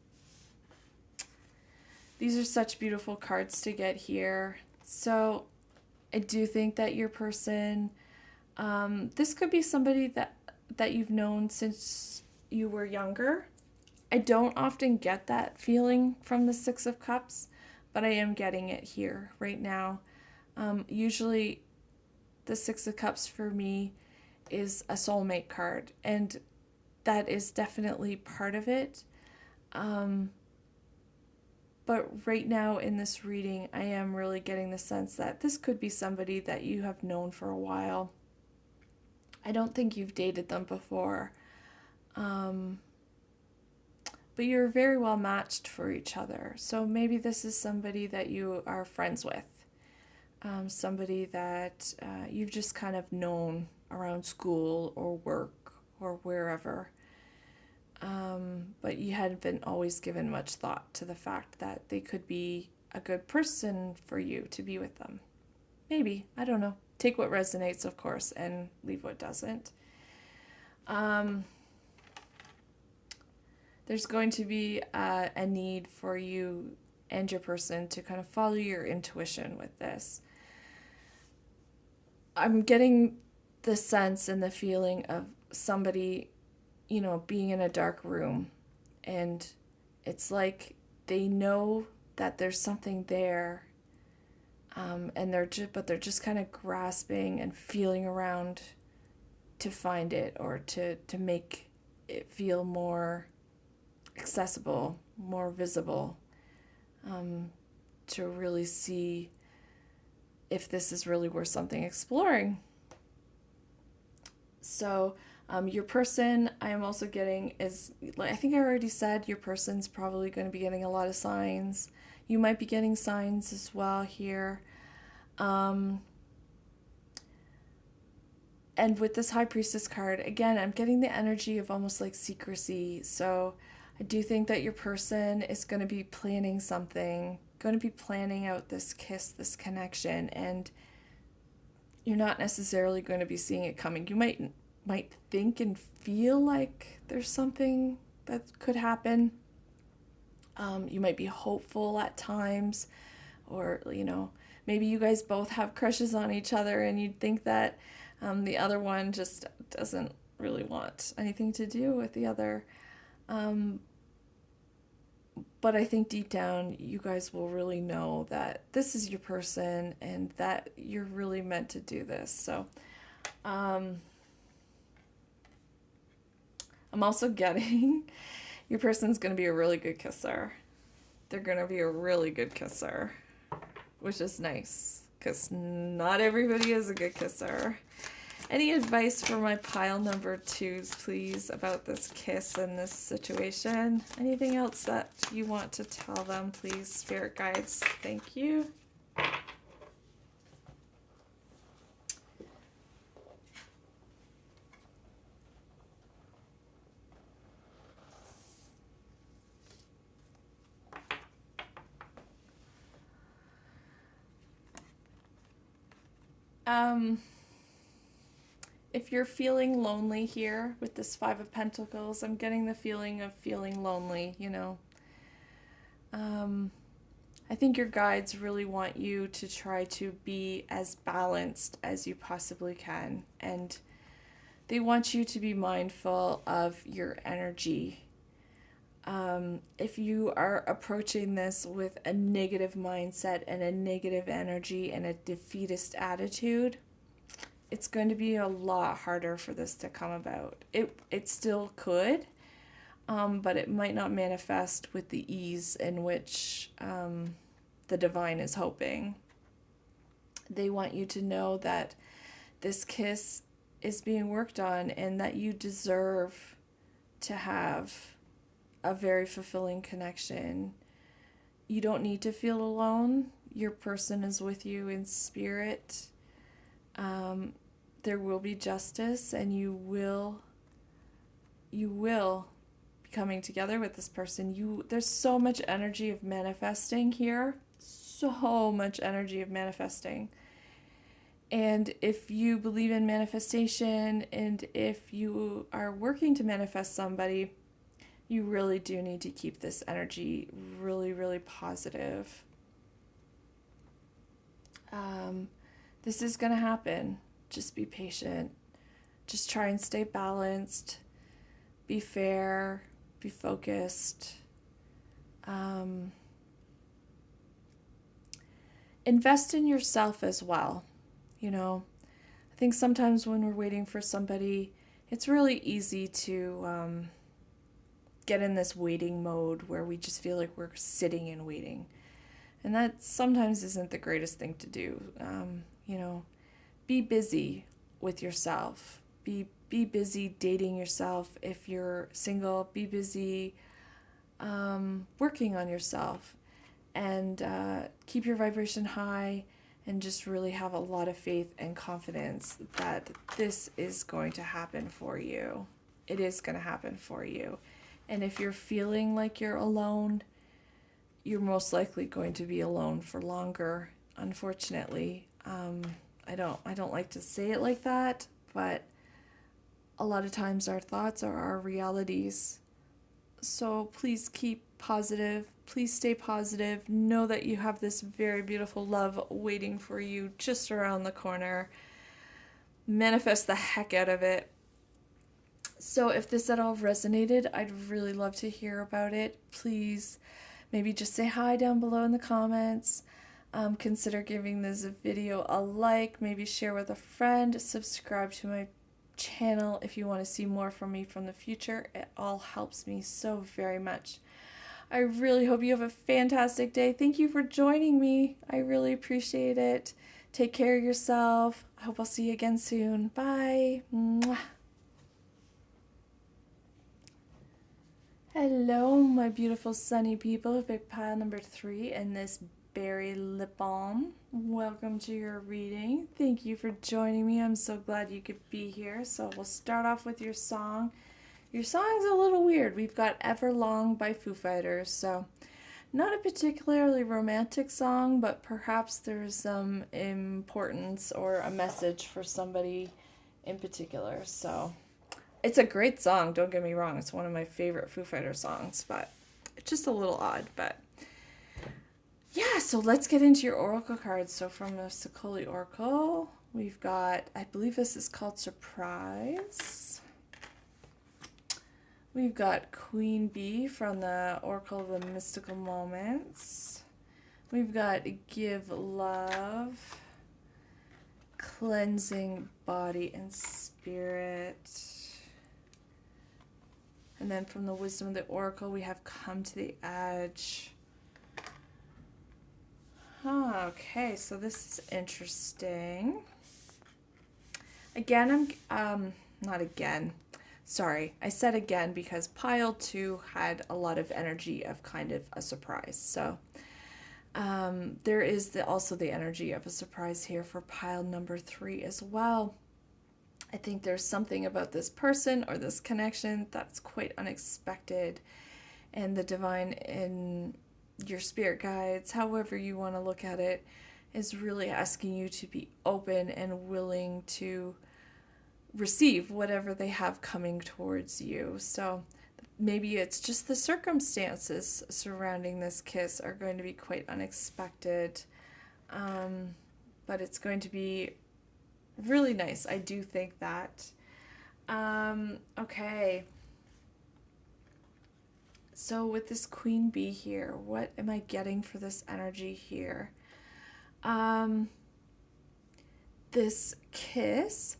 These are such beautiful cards to get here. So I do think that your person, this could be somebody that you've known since you were younger. I don't often get that feeling from the Six of Cups, but I am getting it here right now. Usually the Six of Cups for me is a soulmate card, and that is definitely part of it. But right now in this reading, I am really getting the sense that this could be somebody that you have known for a while. I don't think you've dated them before. But you're very well matched for each other. So maybe this is somebody that you are friends with. Somebody that you've just kind of known around school or work or wherever. But you hadn't been always given much thought to the fact that they could be a good person for you to be with them. Maybe, I don't know. Take what resonates, of course, and leave what doesn't. There's going to be a need for you and your person to kind of follow your intuition with this. I'm getting the sense and the feeling of somebody, you know, being in a dark room, and it's like they know that there's something there, and they're just kind of grasping and feeling around to find it, or to make it feel more accessible, more visible, to really see if this is really worth something exploring. So your person, I am also getting is, I think I already said, your person's probably going to be getting a lot of signs. You might be getting signs as well here. And with this High Priestess card, again, I'm getting the energy of almost like secrecy. So I do think that your person is going to be planning something, going to be planning out this kiss, this connection, and you're not necessarily going to be seeing it coming. You might think and feel like there's something that could happen. You might be hopeful at times, or, you know, maybe you guys both have crushes on each other and you think that the other one just doesn't really want anything to do with the other. But I think deep down, you guys will really know that this is your person and that you're really meant to do this. So, I'm also getting your person's going to be a really good kisser. They're going to be a really good kisser, which is nice because not everybody is a good kisser. Any advice for my pile number 2s, please, about this kiss and this situation? Anything else that you want to tell them, please, spirit guides? Thank you. If you're feeling lonely here with this Five of Pentacles, I'm getting the feeling of feeling lonely, you know. I think your guides really want you to try to be as balanced as you possibly can. And they want you to be mindful of your energy. If you are approaching this with a negative mindset and a negative energy and a defeatist attitude, it's going to be a lot harder for this to come about. It still could, but it might not manifest with the ease in which the divine is hoping. They want you to know that this kiss is being worked on and that you deserve to have a very fulfilling connection. You don't need to feel alone. Your person is with you in spirit. There will be justice, and you will be coming together with this person. There's so much energy of manifesting here, so much energy of manifesting. And if you believe in manifestation, and if you are working to manifest somebody, you really do need to keep this energy really, really positive. This is going to happen. Just be patient. Just try and stay balanced. Be fair. Be focused. Invest in yourself as well. You know, I think sometimes when we're waiting for somebody, it's really easy to get in this waiting mode where we just feel like we're sitting and waiting. And that sometimes isn't the greatest thing to do. You know, be busy with yourself. Be busy dating yourself. If you're single, be busy working on yourself. And keep your vibration high and just really have a lot of faith and confidence that this is going to happen for you. It is going to happen for you. And if you're feeling like you're alone, you're most likely going to be alone for longer, unfortunately. I don't like to say it like that, but a lot of times our thoughts are our realities. So please keep positive. Please stay positive. Know that you have this very beautiful love waiting for you just around the corner. Manifest the heck out of it. So if this at all resonated, I'd really love to hear about it. Please maybe just say hi down below in the comments. Consider giving this video a like. Maybe share with a friend. Subscribe to my channel if you want to see more from me from the future. It all helps me so very much. I really hope you have a fantastic day. Thank you for joining me. I really appreciate it. Take care of yourself. I hope I'll see you again soon. Bye. Mwah. Hello, my beautiful sunny people. Big pile number 3 and this berry lip balm. Welcome to your reading. Thank you for joining me. I'm so glad you could be here. So we'll start off with your song. Your song's a little weird. We've got Everlong by Foo Fighters. So not a particularly romantic song, but perhaps there's some importance or a message for somebody in particular. So it's a great song, don't get me wrong. It's one of my favorite Foo Fighters songs, but it's just a little odd. But yeah, so let's get into your oracle cards. So from the Sakoli Oracle, we've got, I believe this is called Surprise. We've got Queen Bee from the Oracle of the Mystical Moments. We've got Give Love, Cleansing Body and Spirit. And then from the Wisdom of the Oracle, we have Come to the Edge. Okay, so this is interesting. Again, not again. Sorry, I said again because pile 2 had a lot of energy of kind of a surprise. So there is also the energy of a surprise here for pile number 3 as well. I think there's something about this person or this connection that's quite unexpected, and the divine in your spirit guides, however you want to look at it, is really asking you to be open and willing to receive whatever they have coming towards you. So maybe it's just the circumstances surrounding this kiss are going to be quite unexpected, but it's going to be really nice. I do think that. Okay. So with this queen bee here, what am I getting for this energy here? This kiss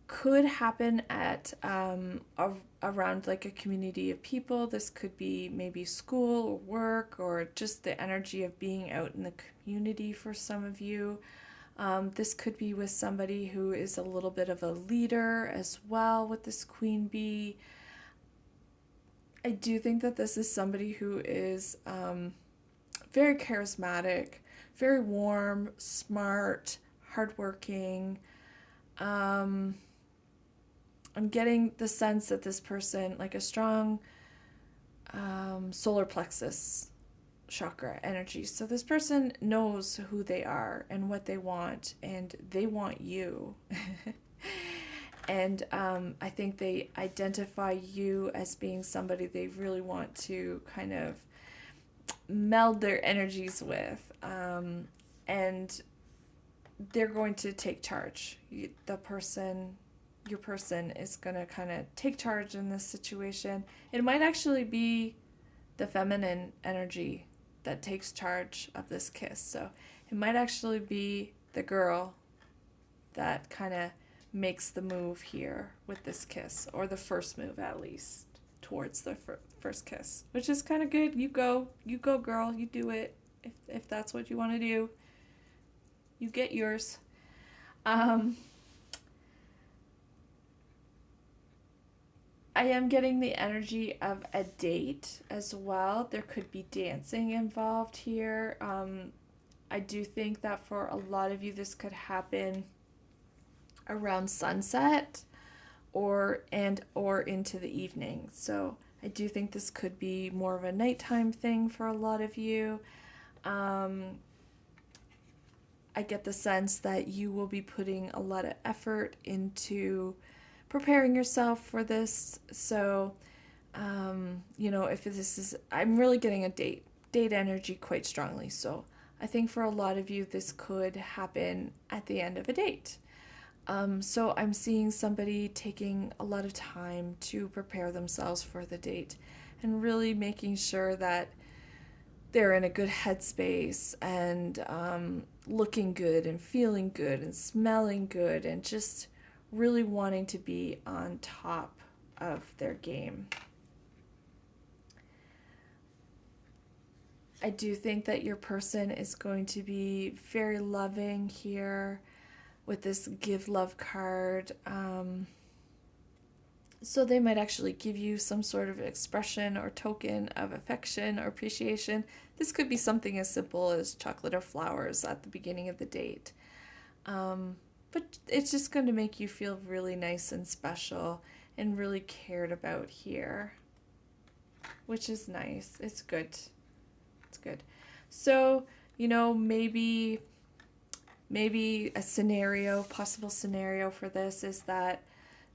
could happen at around like a community of people. This could be maybe school or work, or just the energy of being out in the community for some of you. This could be with somebody who is a little bit of a leader as well with this queen bee. I do think that this is somebody who is very charismatic, very warm, smart, hardworking. I'm getting the sense that this person, like a strong solar plexus chakra energy. So this person knows who they are and what they want, and they want you. And I think they identify you as being somebody they really want to kind of meld their energies with. And they're going to take charge. Your person is going to kind of take charge in this situation. It might actually be the feminine energy that takes charge of this kiss. So it might actually be the girl that kind of makes the move here with this kiss, or the first move at least towards the first kiss, which is kind of good. You go girl, you do it. If that's what you want to do, you get yours. I am getting the energy of a date as well. There could be dancing involved here. I do think that for a lot of you, this could happen around sunset or into the evening. So I do think this could be more of a nighttime thing for a lot of you. I get the sense that you will be putting a lot of effort into preparing yourself for this. So, if this is, I'm really getting a date energy quite strongly. So I think for a lot of you, this could happen at the end of a date. So I'm seeing somebody taking a lot of time to prepare themselves for the date and really making sure that they're in a good headspace and looking good and feeling good and smelling good and just really wanting to be on top of their game. I do think that your person is going to be very loving here with this give love card. So they might actually give you some sort of expression or token of affection or appreciation. This could be something as simple as chocolate or flowers at the beginning of the date. But it's just going to make you feel really nice and special and really cared about here, which is nice. It's good. It's good. So, maybe a possible scenario for this is that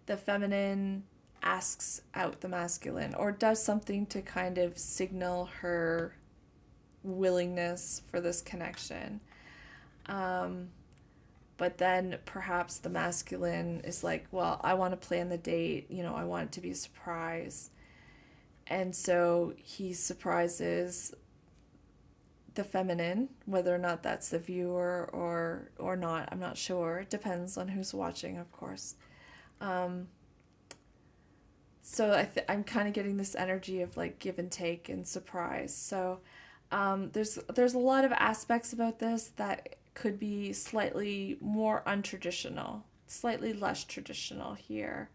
the feminine asks out the masculine or does something to kind of signal her willingness for this connection. But then perhaps the masculine is like, well, I want to plan the date, I want it to be a surprise. And so he surprises the feminine, whether or not that's the viewer or not, I'm not sure. It depends on who's watching, of course. So I'm kind of getting this energy of like give and take and surprise. So there's a lot of aspects about this that could be slightly more untraditional, slightly less traditional here.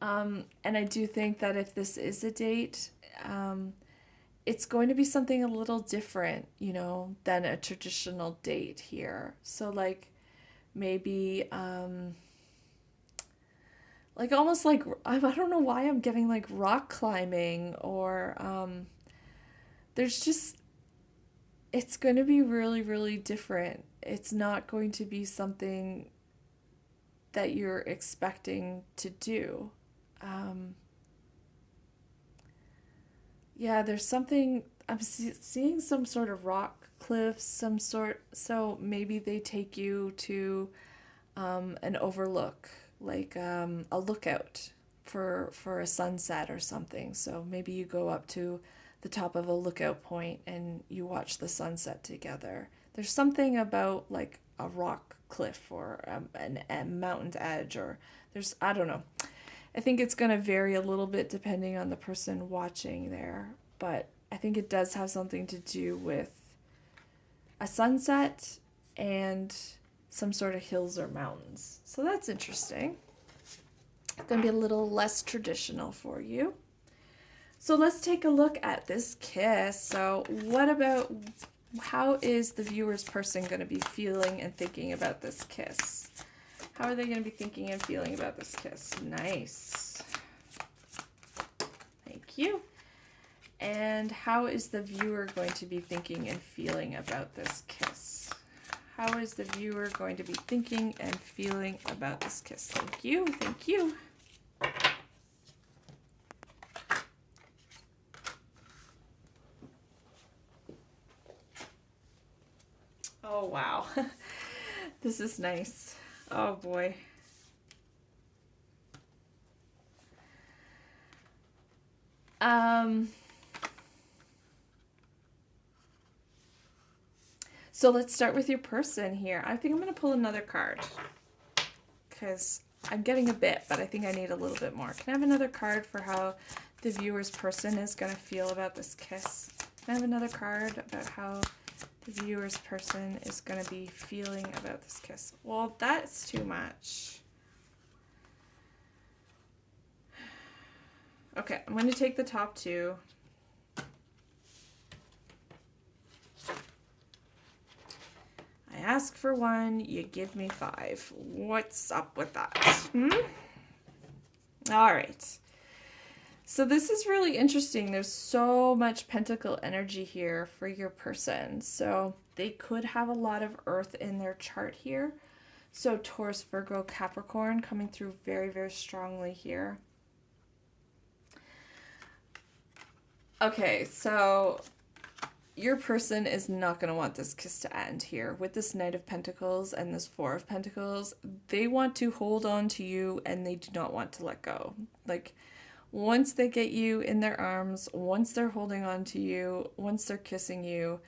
And I do think that if this is a date, it's going to be something a little different, than a traditional date here. So, like, maybe, like almost like, I don't know why I'm getting like rock climbing, or there's just, it's going to be really, really different. It's not going to be something that you're expecting to do. Yeah, there's something, seeing some sort of rock cliffs, some sort, so maybe they take you to an overlook, like a lookout for a sunset or something. So maybe you go up to the top of a lookout point and you watch the sunset together. There's something about like a rock cliff or a mountain's edge, or there's, I don't know. I think it's going to vary a little bit depending on the person watching there, but I think it does have something to do with a sunset and some sort of hills or mountains. So that's interesting. It's going to be a little less traditional for you. So let's take a look at this kiss. So how is the viewer's person going to be feeling and thinking about this kiss? How are they going to be thinking and feeling about this kiss? Nice. Thank you. And how is the viewer going to be thinking and feeling about this kiss? How is the viewer going to be thinking and feeling about this kiss? Thank you. Thank you. Oh, wow. This is nice. Oh, boy. So let's start with your person here. I think I'm going to pull another card because I'm getting a bit, but I think I need a little bit more. Can I have another card for how the viewer's person is going to feel about this kiss? Can I have another card about how the viewer's person is going to be feeling about this kiss? Well, that's too much. Okay, I'm going to take the top two. I ask for one, you give me five. What's up with that? All right. So this is really interesting. There's so much pentacle energy here for your person. So they could have a lot of earth in their chart here. So Taurus, Virgo, Capricorn coming through very, very strongly here. Okay, so your person is not going to want this kiss to end here. With this Knight of Pentacles and this Four of Pentacles, they want to hold on to you and they do not want to let go. Like, once they get you in their arms, once they're holding on to you, once they're kissing you,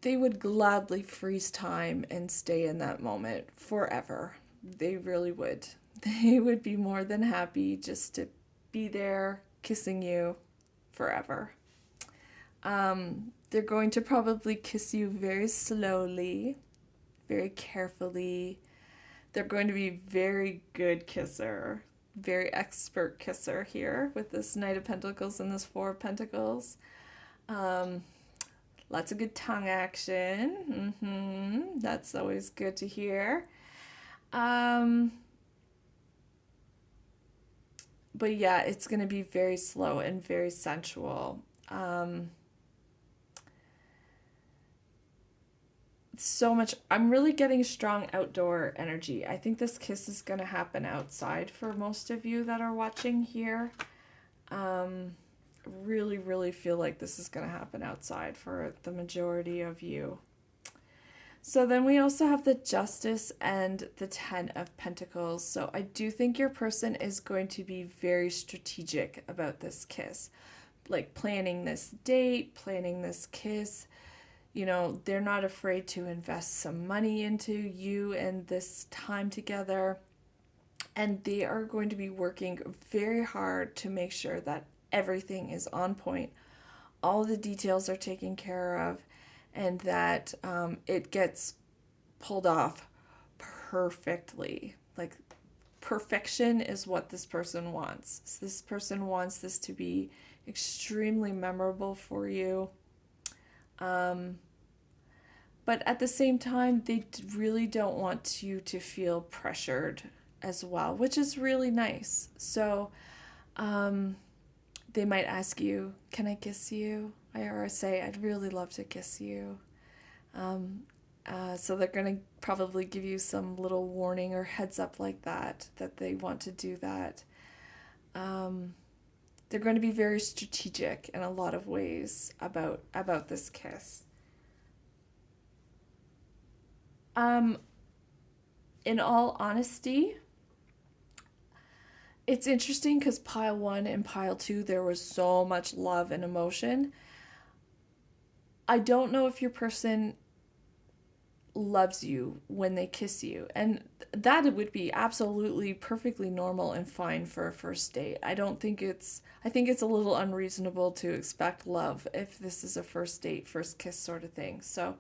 they would gladly freeze time and stay in that moment forever. They really would. They would be more than happy just to be there kissing you forever. They're going to probably kiss you very slowly, very carefully. They're going to be very good kisser, very expert kisser here with this Knight of Pentacles and this Four of Pentacles. Lots of good tongue action. That's always good to hear. But yeah, it's going to be very slow and very sensual. So much, I'm really getting strong outdoor energy. I think this kiss is going to happen outside for most of you that are watching here. Really, really feel like this is going to happen outside for the majority of you. So then we also have the Justice and the Ten of Pentacles. So I do think your person is going to be very strategic about this kiss. Like planning this date, planning this kiss. You know, they're not afraid to invest some money into you and this time together. And they are going to be working very hard to make sure that everything is on point. All the details are taken care of, and that it gets pulled off perfectly. Like, perfection is what this person wants. So this person wants this to be extremely memorable for you. But at the same time, they really don't want you to feel pressured as well, which is really nice. So they might ask you, "Can I kiss you?" Or say, "I'd really love to kiss you." So they're going to probably give you some little warning or heads up like that, that they want to do that. They're going to be very strategic in a lot of ways about this kiss. In all honesty, it's interesting because pile 1 and pile 2, there was so much love and emotion. I don't know if your person loves you when they kiss you, and that would be absolutely perfectly normal and fine for a first date. I think it's a little unreasonable to expect love if this is a first date, first kiss sort of thing. So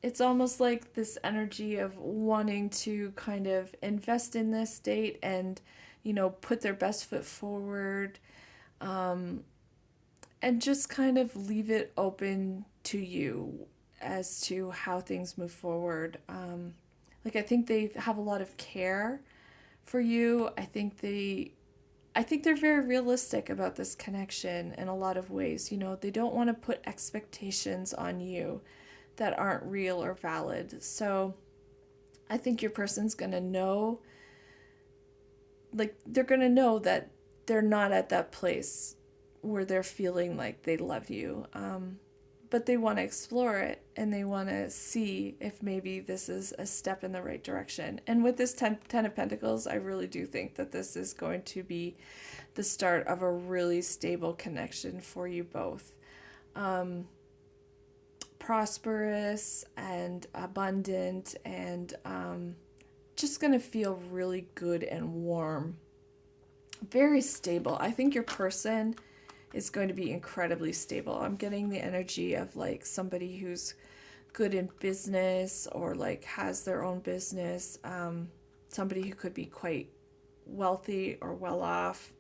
it's almost like this energy of wanting to kind of invest in this date and, put their best foot forward, and just kind of leave it open to you as to how things move forward. I think they have a lot of care for you. I think they're very realistic about this connection in a lot of ways. They don't want to put expectations on you that aren't real or valid. So I think your person's going to know, they're going to know that they're not at that place where they're feeling like they love you. But they want to explore it, and they want to see if maybe this is a step in the right direction. And with this Ten of Pentacles, I really do think that this is going to be the start of a really stable connection for you both. Prosperous and abundant, and just going to feel really good and warm. Very stable. I think your person is going to be incredibly stable. I'm getting the energy of somebody who's good in business, or has their own business. Somebody who could be quite wealthy or well off,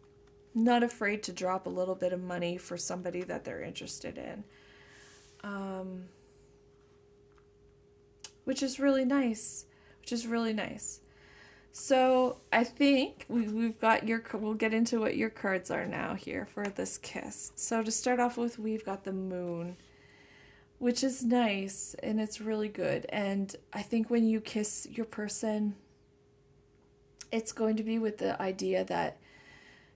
not afraid to drop a little bit of money for somebody that they're interested in. Which is really nice. So I think we've got we'll get into what your cards are now here for this kiss. So to start off with, we've got the Moon, which is nice, and it's really good. And I think when you kiss your person, it's going to be with the idea that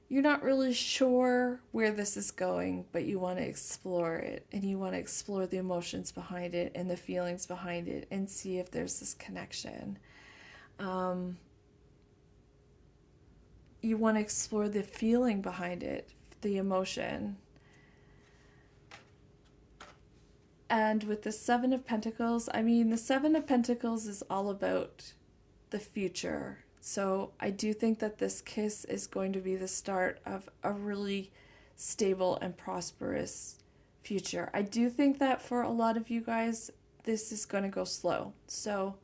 you're not really sure where this is going, but you want to explore it, and you want to explore the emotions behind it and the feelings behind it, and see if there's this connection. You want to explore the feeling behind it, the emotion. And with the Seven of Pentacles, the Seven of Pentacles is all about the future. So I do think that this kiss is going to be the start of a really stable and prosperous future. I do think that for a lot of you guys, this is going to go slow. So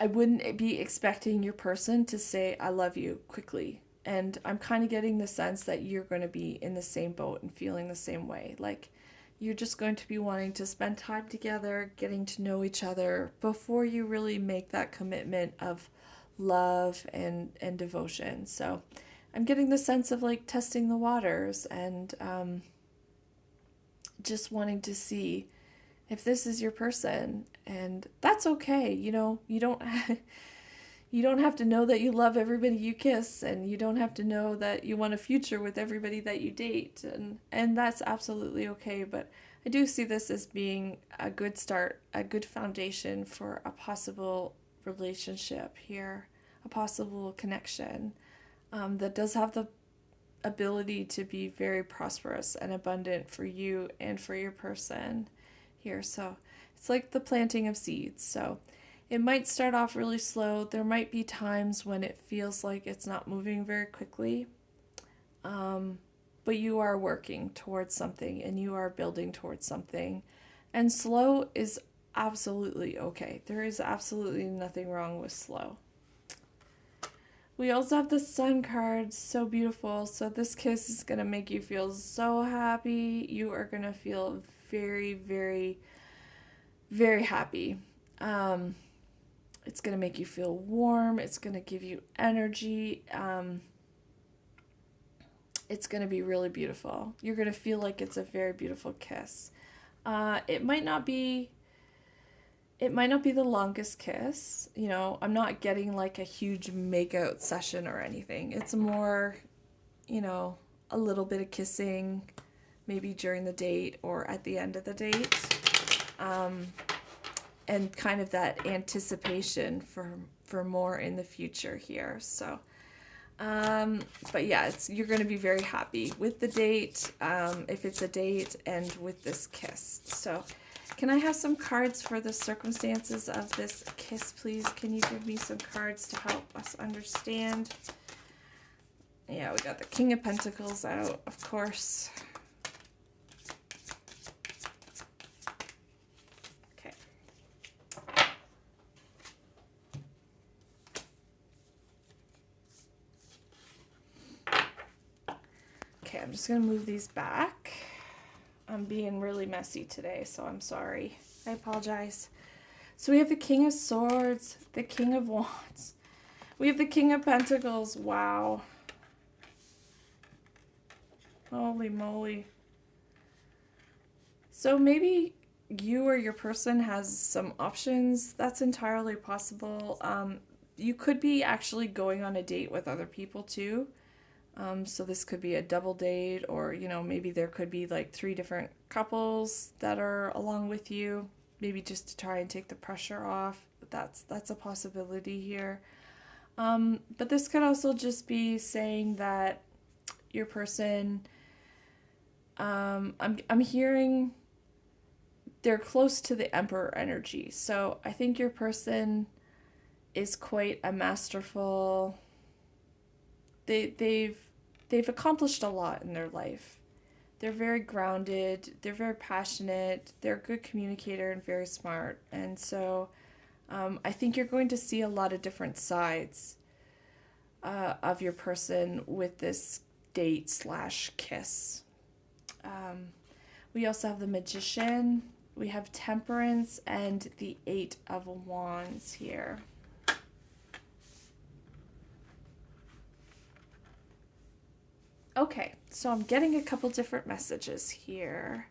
I wouldn't be expecting your person to say, "I love you," quickly. And I'm kind of getting the sense that you're going to be in the same boat and feeling the same way. You're just going to be wanting to spend time together, getting to know each other before you really make that commitment of love and devotion. So I'm getting the sense of testing the waters, and just wanting to see if this is your person. And that's okay. You don't you don't have to know that you love everybody you kiss, and you don't have to know that you want a future with everybody that you date, and that's absolutely okay. But I do see this as being a good start, a good foundation for a possible relationship here, a possible connection that does have the ability to be very prosperous and abundant for you and for your person here. So it's like the planting of seeds. So it might start off really slow. There might be times when it feels like it's not moving very quickly, but you are working towards something, and you are building towards something. And slow is absolutely okay. There is absolutely nothing wrong with slow. We also have the sun card, so beautiful. So this kiss is going to make you feel so happy. You are going to feel very, very, very happy. It's going to make you feel warm. It's going to give you energy. It's going to be really beautiful. You're going to feel like it's a very beautiful kiss. It might not be the longest kiss. You know, I'm not getting like a huge makeout session or anything. It's more, you know, a little bit of kissing, maybe during the date or at the end of the date. And kind of that anticipation for more in the future here. So, but yeah, you're going to be very happy with the date, if it's a date, and with this kiss. So, can I have some cards for the circumstances of this kiss, please? Can you give me some cards to help us understand? Yeah, we got the King of Pentacles out, of course. Okay. Okay, I'm just going to move these back. I'm being really messy today, so I'm sorry. I apologize. So we have the King of Swords, the King of Wands. We have the King of Pentacles. Wow. Holy moly. So maybe you or your person has some options. That's entirely possible. You could be actually going on a date with other people too. So this could be a double date, or, you know, maybe there could be like 3 different couples that are along with you, maybe just to try and take the pressure off. That's a possibility here. But this could also just be saying that your person, I'm hearing they're close to the Emperor energy. So I think your person is quite a masterful. They've accomplished a lot in their life. They're very grounded, they're very passionate, they're a good communicator and very smart. And so I think you're going to see a lot of different sides of your person with this date/kiss. We also have the Magician, we have Temperance, and the 8 of Wands here. Okay, so I'm getting a couple different messages here.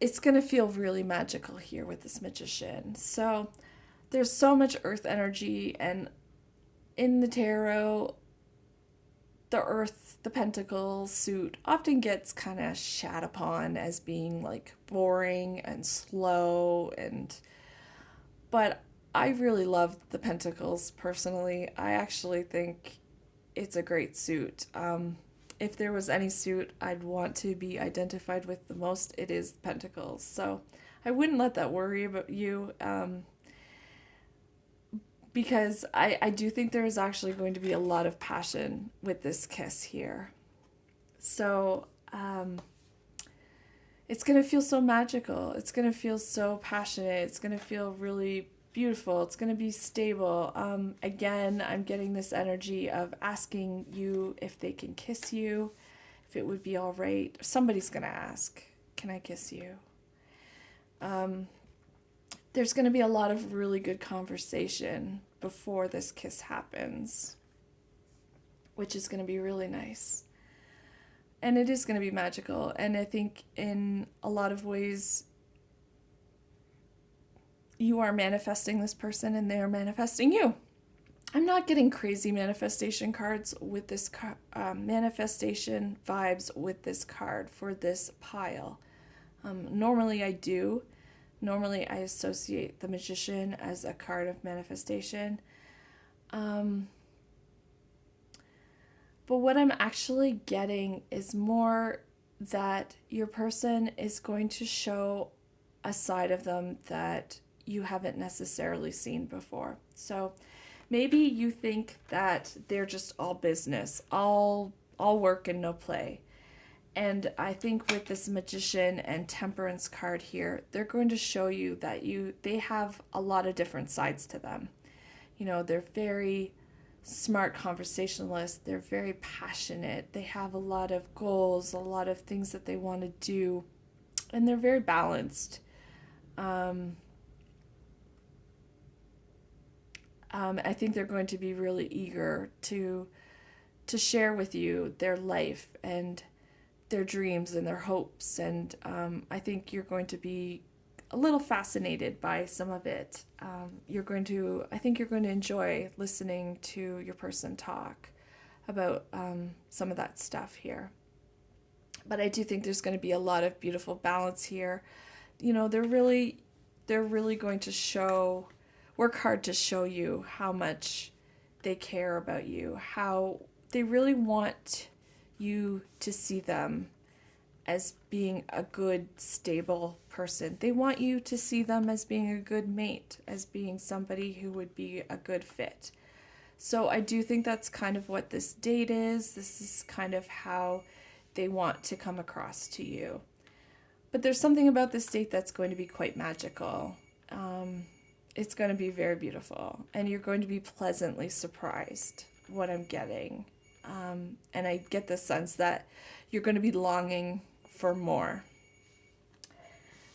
It's going to feel really magical here with this Magician. So there's so much earth energy, and in the tarot, the earth, the pentacle suit often gets kind of shat upon as being like boring and slow, but I really love the Pentacles personally. I actually think it's a great suit. If there was any suit I'd want to be identified with the most, it is Pentacles. So I wouldn't let that worry about you, because I do think there is actually going to be a lot of passion with this kiss here. So it's going to feel so magical. It's going to feel so passionate. It's going to feel really beautiful. It's going to be stable. Again, I'm getting this energy of asking you if they can kiss you, if it would be all right. Somebody's going to ask, can I kiss you? There's going to be a lot of really good conversation before this kiss happens, which is going to be really nice. And it is going to be magical. And I think in a lot of ways, you are manifesting this person and they're manifesting you. I'm not getting crazy manifestation cards with this manifestation vibes with this card for this pile. Normally I do. Normally I associate the Magician as a card of manifestation. But what I'm actually getting is more that your person is going to show a side of them that you haven't necessarily seen before. So maybe you think that they're just all business, all work and no play. And I think with this Magician and Temperance card here, they're going to show you that they have a lot of different sides to them. You know, they're very smart conversationalists, they're very passionate, they have a lot of goals, a lot of things that they want to do, and they're very balanced. I think they're going to be really eager to share with you their life and their dreams and their hopes, and I think you're going to be a little fascinated by some of it. I think you're going to enjoy listening to your person talk about some of that stuff here. But I do think there's going to be a lot of beautiful balance here. You know, they're really going to work hard to show you how much they care about you, how they really want you to see them as being a good, stable person. They want you to see them as being a good mate, as being somebody who would be a good fit. So I do think that's kind of what this date is. This is kind of how they want to come across to you. But there's something about this date that's going to be quite magical. It's going to be very beautiful, and you're going to be pleasantly surprised what I'm getting. And I get the sense that you're going to be longing for more.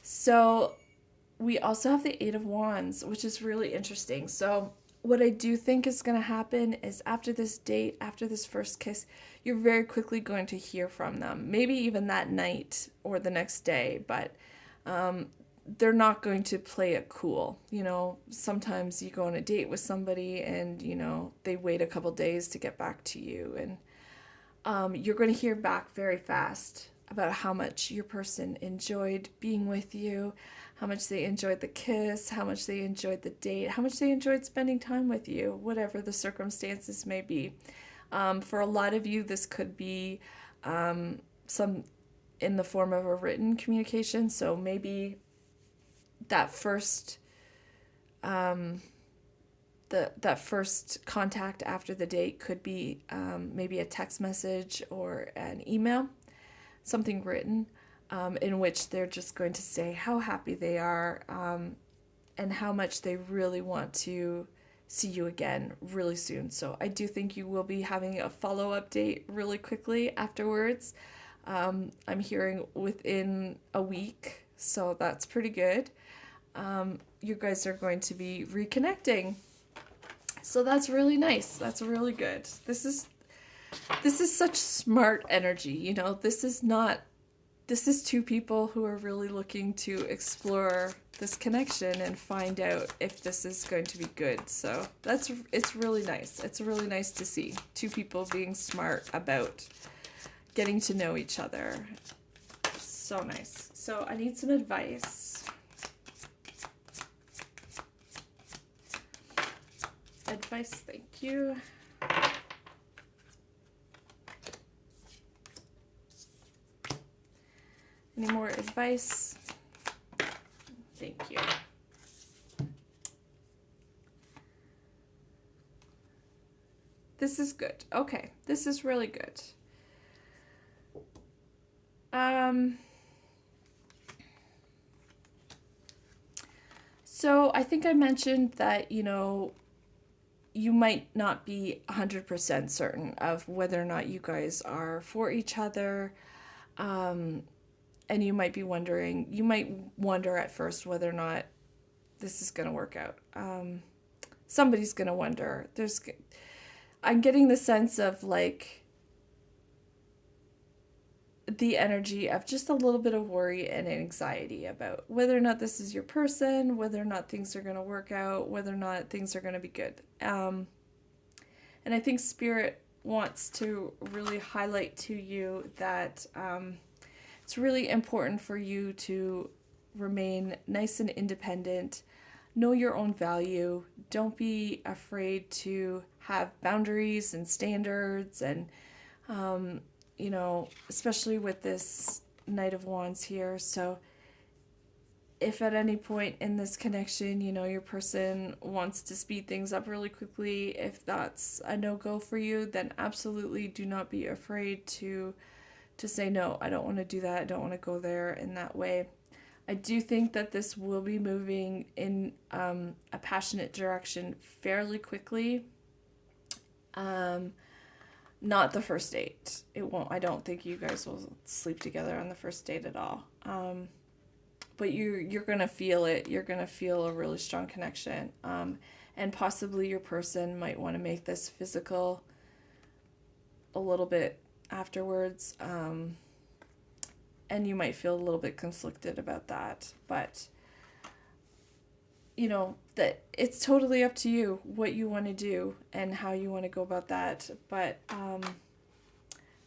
So we also have the Eight of Wands, which is really interesting. So what I do think is going to happen is after this date, after this first kiss, you're very quickly going to hear from them. Maybe even that night or the next day, but they're not going to play it cool. You know, sometimes you go on a date with somebody and, you know, they wait a couple days to get back to you. And you're going to hear back very fast about how much your person enjoyed being with you, how much they enjoyed the kiss, how much they enjoyed the date, how much they enjoyed spending time with you, whatever the circumstances may be. For a lot of you, this could be some in the form of a written communication. So maybe that first that first contact after the date could be maybe a text message or an email, something written, in which they're just going to say how happy they are and how much they really want to see you again really soon. So I do think you will be having a follow-up date really quickly afterwards. I'm hearing within a week, so that's pretty good. You guys are going to be reconnecting. So that's really nice. That's really good. This is such smart energy, you know. This is two people who are really looking to explore this connection and find out if this is going to be good. So it's really nice. It's really nice to see two people being smart about getting to know each other. So nice. So I need some advice. Advice, thank you. Any more advice? Thank you. This is good. Okay, this is really good. So I think I mentioned that, you know, you might not be 100% certain of whether or not you guys are for each other. And you might wonder at first whether or not this is going to work out. Somebody's going to wonder. I'm getting the sense of like the energy of just a little bit of worry and anxiety about whether or not this is your person, whether or not things are going to work out, whether or not things are going to be good. And I think Spirit wants to really highlight to you that it's really important for you to remain nice and independent, know your own value, don't be afraid to have boundaries and standards, and you know, especially with this Knight of Wands here. So if at any point in this connection, you know, your person wants to speed things up really quickly, if that's a no-go for you, then absolutely do not be afraid to say, no, I don't want to do that. I don't want to go there in that way. I do think that this will be moving in a passionate direction fairly quickly. Not the first date. It won't. I don't think you guys will sleep together on the first date at all. But you're gonna feel it. You're gonna feel a really strong connection. And possibly your person might want to make this physical a little bit afterwards. And you might feel a little bit conflicted about that. But you know, that it's totally up to you what you want to do and how you want to go about that. But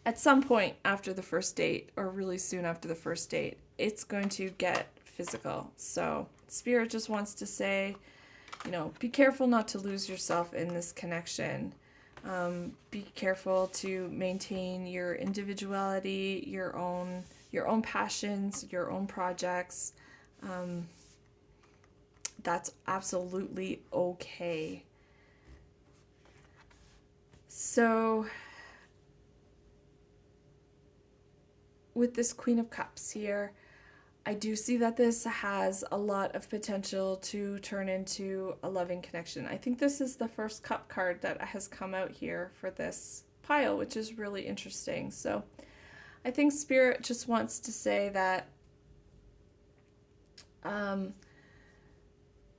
at some point after the first date, or really soon after the first date, it's going to get physical. So Spirit just wants to say, you know, be careful not to lose yourself in this connection. Be careful to maintain your individuality, your own passions, your own projects. That's absolutely okay. So with this Queen of Cups here, I do see that this has a lot of potential to turn into a loving connection. I think this is the first cup card that has come out here for this pile, which is really interesting. So I think Spirit just wants to say that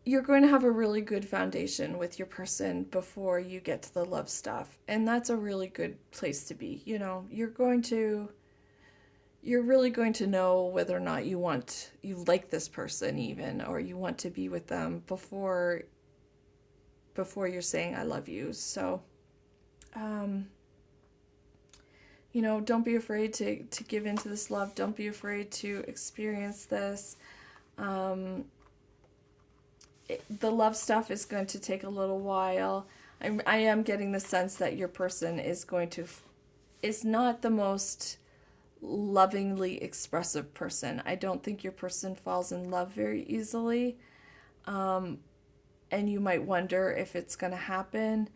you're going to have a really good foundation with your person before you get to the love stuff. And that's a really good place to be. You know, you're really going to know whether or not you like this person even, or you want to be with them before you're saying I love you. So, you know, don't be afraid to give into this love. Don't be afraid to experience this. The love stuff is going to take a little while. I am getting the sense that your person is not the most lovingly expressive person. I don't think your person falls in love very easily. And you might wonder if it's going to happen.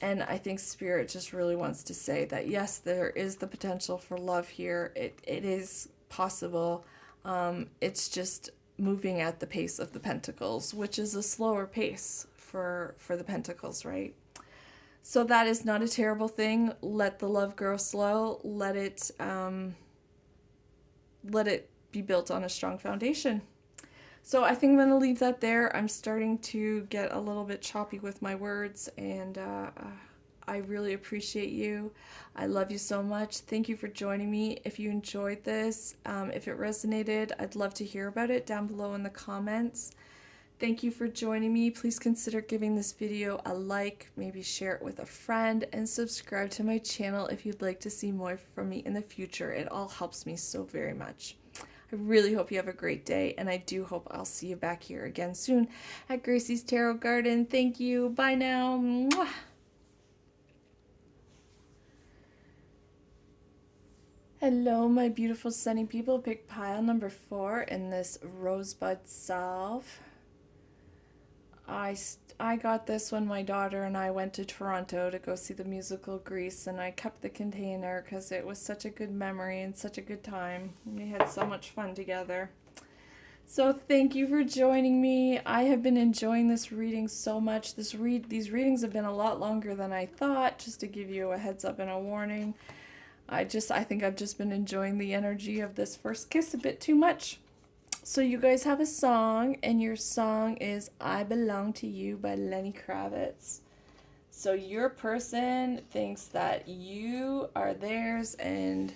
And I think Spirit just really wants to say that, yes, there is the potential for love here. It is possible. It's just moving at the pace of the Pentacles, which is a slower pace for the Pentacles, right? So that is not a terrible thing. Let the love grow slow. Let it be built on a strong foundation. So I think I'm going to leave that there. I'm starting to get a little bit choppy with my words, and I really appreciate you. I love you so much. Thank you for joining me. If you enjoyed this, if it resonated, I'd love to hear about it down below in the comments. Thank you for joining me. Please consider giving this video a like, maybe share it with a friend, and subscribe to my channel if you'd like to see more from me in the future. It all helps me so very much. I really hope you have a great day, and I do hope I'll see you back here again soon at Gracie's Tarot Garden. Thank you. Bye now. Mwah. Hello, my beautiful sunny people. Pick pile number 4 in this Rosebud Salve. I got this when my daughter and I went to Toronto to go see the musical Grease, and I kept the container because it was such a good memory and such a good time. We had so much fun together. So thank you for joining me. I have been enjoying this reading so much. These readings have been a lot longer than I thought, just to give you a heads up and a warning. I think I've just been enjoying the energy of this first kiss a bit too much. So you guys have a song, and your song is I Belong to You by Lenny Kravitz. So your person thinks that you are theirs and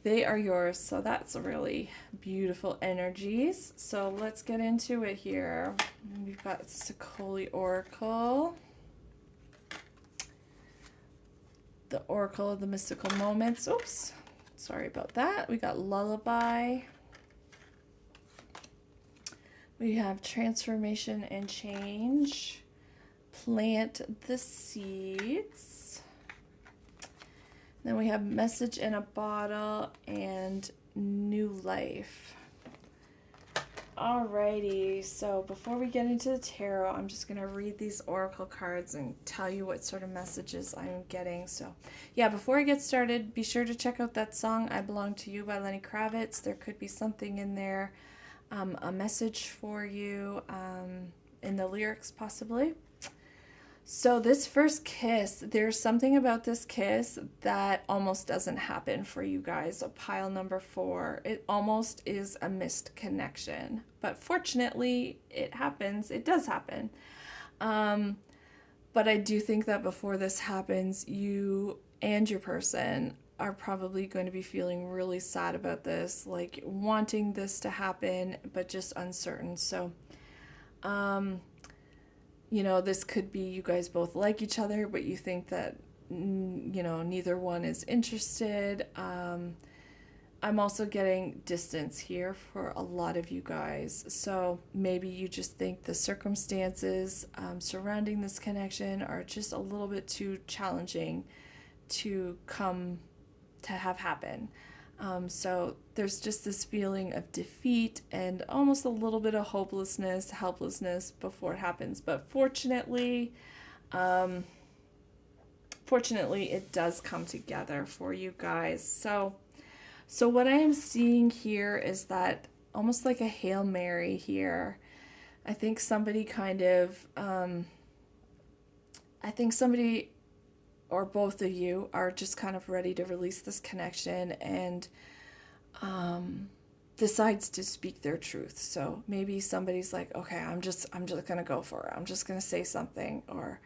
they are yours. So that's really beautiful energies. So let's get into it here. We've got Sakoli Oracle. The Oracle of the Mystical Moments. Oops. Sorry about that. We got Lullaby. We have Transformation and Change. Plant the Seeds. Then we have Message in a Bottle and New Life. Alrighty, so before we get into the tarot, I'm just going to read these oracle cards and tell you what sort of messages I'm getting. So, yeah, before I get started, be sure to check out that song, I Belong to You by Lenny Kravitz. There could be something in there, a message for you in the lyrics, possibly. So this first kiss, there's something about this kiss that almost doesn't happen for you guys. So pile number 4, it almost is a missed connection. But fortunately, it happens. It does happen. But I do think that before this happens, you and your person are probably going to be feeling really sad about this, like wanting this to happen, but just uncertain. So, this could be you guys both like each other, but you think that, neither one is interested. I'm also getting distance here for a lot of you guys. So maybe you just think the circumstances surrounding this connection are just a little bit too challenging to come to have happen. So there's just this feeling of defeat and almost a little bit of hopelessness, helplessness before it happens. But fortunately, it does come together for you guys. So what I am seeing here is that almost like a Hail Mary here. I think somebody or both of you are just kind of ready to release this connection and decides to speak their truth. So maybe somebody's like, okay, I'm just gonna go for it. I'm just gonna say something, or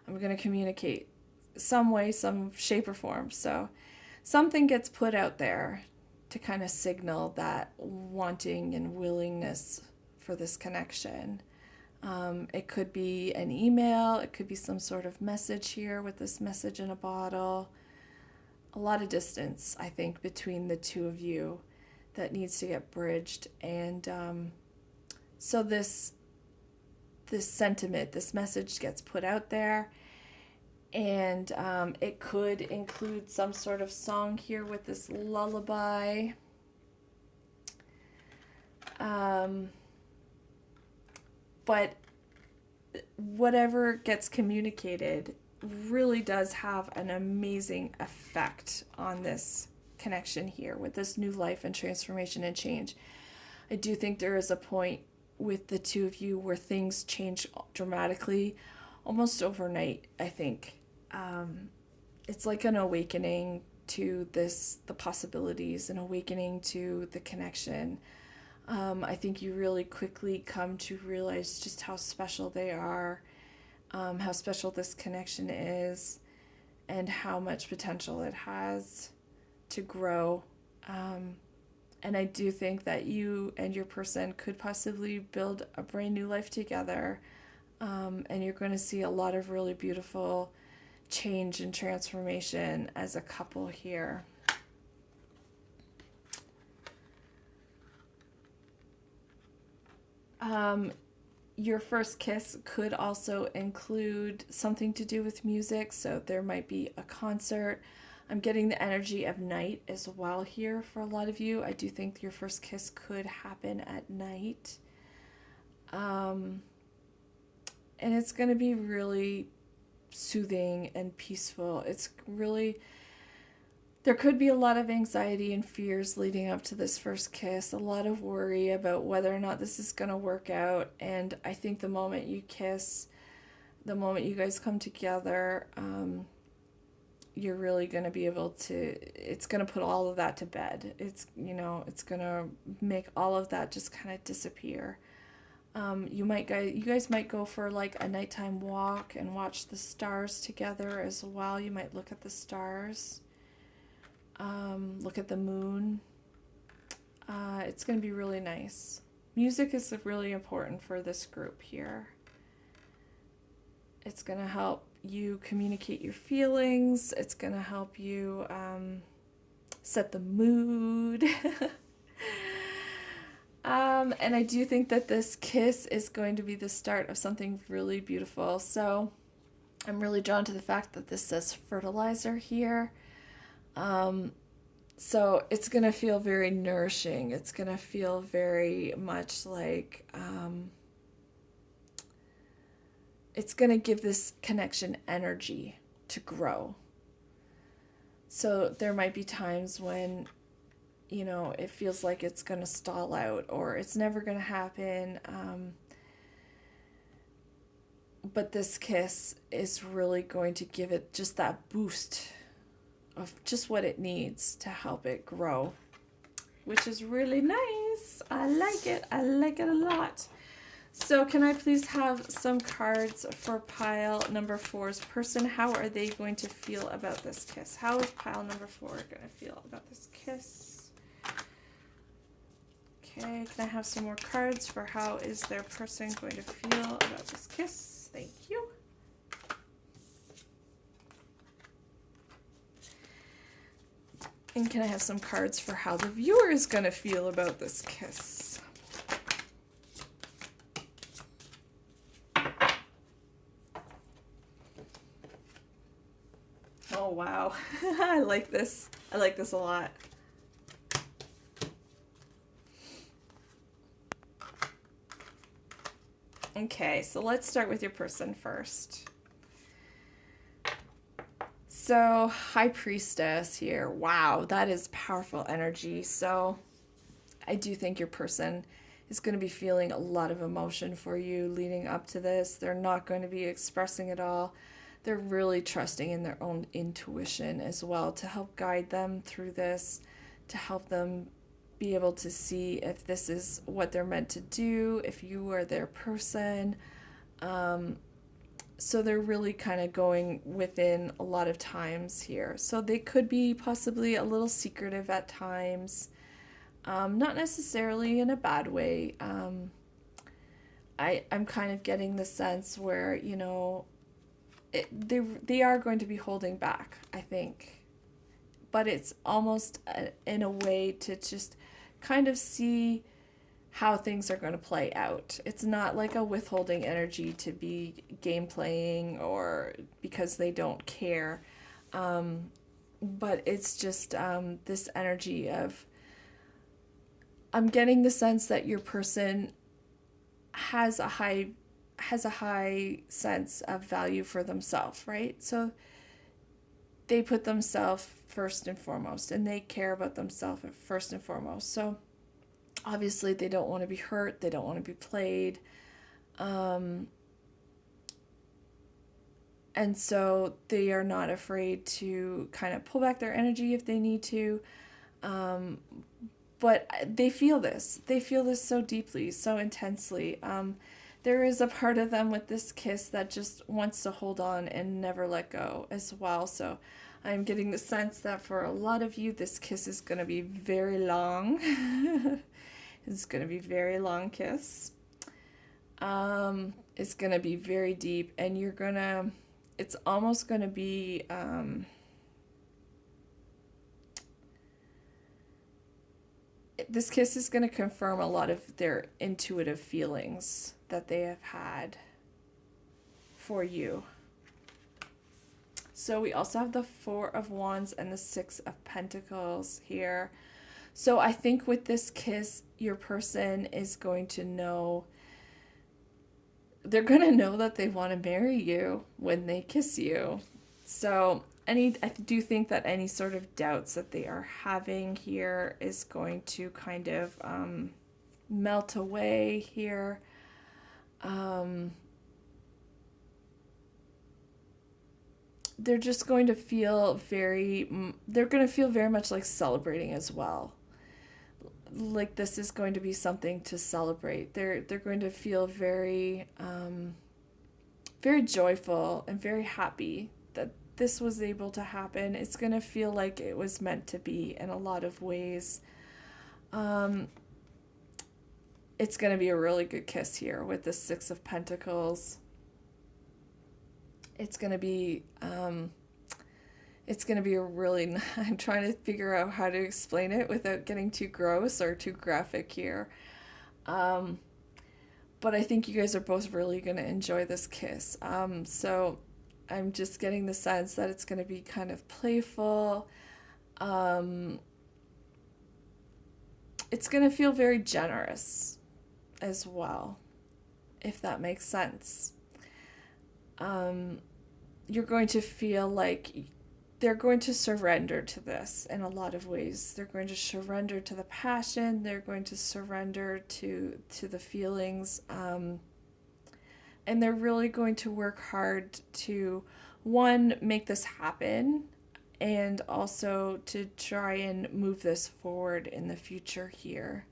I'm gonna communicate some way, some shape or form. So something gets put out there to kind of signal that wanting and willingness for this connection. It could be an email, it could be some sort of message here with this message in a bottle. A lot of distance, I think, between the two of you that needs to get bridged. And so this sentiment, this message gets put out there, and it could include some sort of song here with this lullaby. But whatever gets communicated really does have an amazing effect on this connection here with this new life and transformation and change. I do think there is a point with the two of you where things change dramatically, almost overnight, I think. It's like an awakening to the possibilities, an awakening to the connection. I think you really quickly come to realize just how special they are, how special this connection is, and how much potential it has to grow. And I do think that you and your person could possibly build a brand new life together, and you're going to see a lot of really beautiful change and transformation as a couple here. Your first kiss could also include something to do with music, so there might be a concert. I'm getting the energy of night as well here for a lot of you. I do think your first kiss could happen at night. And it's going to be really soothing and peaceful. There could be a lot of anxiety and fears leading up to this first kiss, a lot of worry about whether or not this is going to work out. And I think the moment you kiss, the moment you guys come together, you're really going to be able to, it's going to put all of that to bed. It's going to make all of that just kind of disappear. You guys might go for like a nighttime walk and watch the stars together as well. You might look at the stars. Look at the moon. It's going to be really nice. Music is really important for this group here. It's going to help you communicate your feelings. It's going to help you set the mood. And I do think that this kiss is going to be the start of something really beautiful. So I'm really drawn to the fact that this says fertilizer here. So it's going to feel very nourishing. It's going to feel very much like it's going to give this connection energy to grow. So there might be times when, it feels like it's going to stall out or it's never going to happen. But this kiss is really going to give it just that boost of just what it needs to help it grow, which is really nice. I like it. I like it a lot. So can I please have some cards for pile number 4's person? How are they going to feel about this kiss? How is pile number 4 going to feel about this kiss? Okay, can I have some more cards for how is their person going to feel about this kiss? Thank you. And can I have some cards for how the viewer is going to feel about this kiss? Oh, wow. I like this. I like this a lot. Okay, so let's start with your person first. So, High Priestess here. Wow, that is powerful energy. So, I do think your person is going to be feeling a lot of emotion for you leading up to this. They're not going to be expressing it all. They're really trusting in their own intuition as well to help guide them through this, to help them be able to see if this is what they're meant to do, if you are their person. So they're really kind of going within a lot of times here. So they could be possibly a little secretive at times, not necessarily in a bad way. I'm kind of getting the sense where, they are going to be holding back, I think. But it's almost in a way to just kind of see how things are going to play out. It's not like a withholding energy to be game playing or because they don't care. But it's just this energy of, I'm getting the sense that your person has a high sense of value for themselves, right? So they put themselves first and foremost, and they care about themselves first and foremost. So obviously they don't want to be hurt, they don't want to be played. And so they are not afraid to kind of pull back their energy if they need to. But they feel this. They feel this so deeply, so intensely. There is a part of them with this kiss that just wants to hold on and never let go as well. So I'm getting the sense that for a lot of you, this kiss is going to be very long. It's going to be a very long kiss. It's going to be very deep, and it's almost going to be, this kiss is going to confirm a lot of their intuitive feelings that they have had for you. So we also have the 4 of Wands and the 6 of Pentacles here. So I think with this kiss, your person is going to know, they're going to know that they want to marry you when they kiss you. So I do think that any sort of doubts that they are having here is going to kind of melt away here. They're just going to feel they're going to feel very much like celebrating as well. Like this is going to be something to celebrate. They're going to feel very, very joyful and very happy that this was able to happen. It's going to feel like it was meant to be in a lot of ways. It's going to be a really good kiss here with the 6 of Pentacles. It's going to be a really, I'm trying to figure out how to explain it without getting too gross or too graphic here. But I think you guys are both really going to enjoy this kiss. So I'm just getting the sense that it's going to be kind of playful. it's going to feel very generous as well, if that makes sense. You're going to feel like they're going to surrender to this in a lot of ways. They're going to surrender to the passion. They're going to surrender to the feelings. And they're really going to work hard to, one, make this happen, and also to try and move this forward in the future here.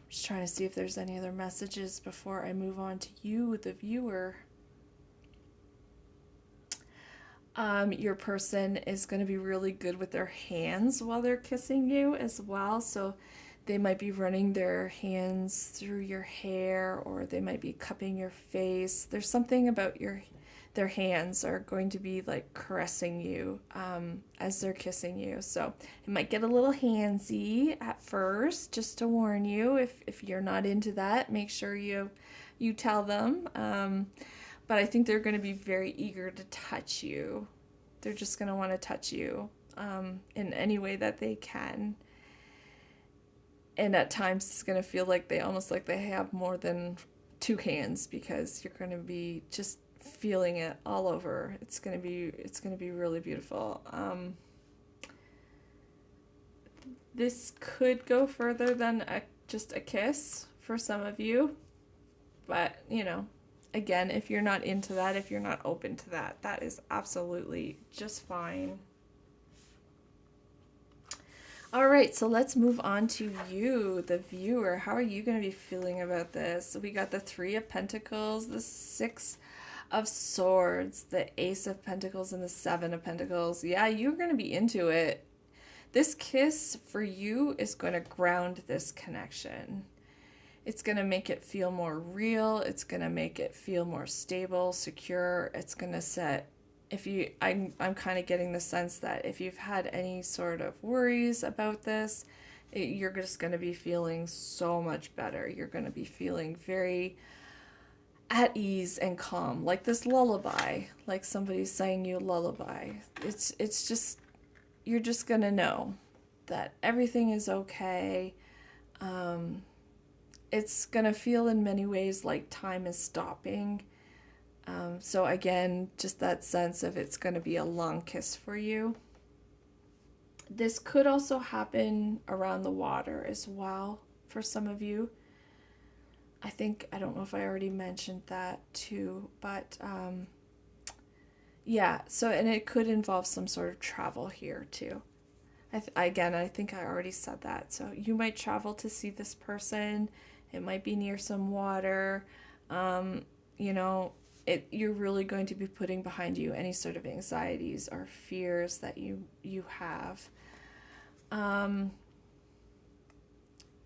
Just trying to see if there's any other messages before I move on to you, the viewer. Your person is going to be really good with their hands while they're kissing you as well. So they might be running their hands through your hair, or they might be cupping your face. There's something about their hands are going to be like caressing you as they're kissing you. So it might get a little handsy at first, just to warn you. If you're not into that, make sure you tell them. But I think they're going to be very eager to touch you. They're just going to want to touch you in any way that they can. And at times it's going to feel like they have more than two hands, because you're going to be just feeling it all over. It's going to be really beautiful. This could go further than just a kiss for some of you. But, again, if you're not into that, if you're not open to that, that is absolutely just fine. All right, so let's move on to you, the viewer. How are you going to be feeling about this? So we got the 3 of Pentacles, the 6 of Swords, the Ace of Pentacles, and the 7 of Pentacles. Yeah, you're going to be into it. This kiss for you is going to ground this connection. It's going to make it feel more real. It's going to make it feel more stable, secure. It's going to set, I'm kind of getting the sense that if you've had any sort of worries about this, you're just going to be feeling so much better. You're going to be feeling very at ease and calm, like this lullaby, like somebody's saying you a lullaby. It's just, you're just going to know that everything is okay. It's going to feel in many ways like time is stopping. So again, just that sense of it's going to be a long kiss for you. This could also happen around the water as well for some of you. I don't know if I already mentioned that too, but yeah, so, and it could involve some sort of travel here too. I think I already said that. So you might travel to see this person. It might be near some water. You're really going to be putting behind you any sort of anxieties or fears that you have.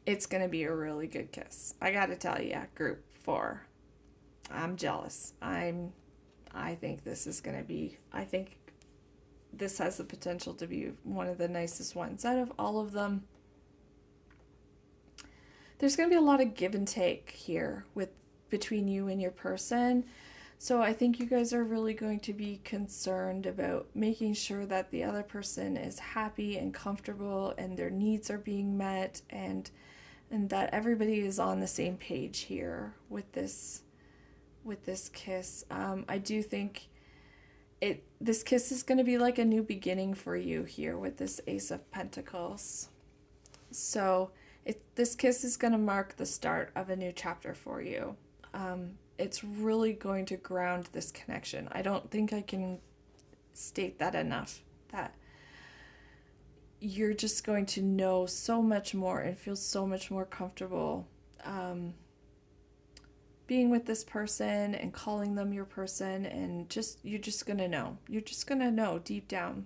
It's going to be a really good kiss. I got to tell you, group 4. I'm jealous. I think this is going to be, I think this has the potential to be one of the nicest ones out of all of them. There's going to be a lot of give and take here between you and your person. So I think you guys are really going to be concerned about making sure that the other person is happy and comfortable and their needs are being met, and that everybody is on the same page here with this kiss. I do think this kiss is going to be like a new beginning for you here with this Ace of Pentacles. So this kiss is going to mark the start of a new chapter for you. It's really going to ground this connection. I don't think I can state that enough, that you're just going to know so much more and feel so much more comfortable being with this person and calling them your person, and you're just going to know. You're just going to know deep down.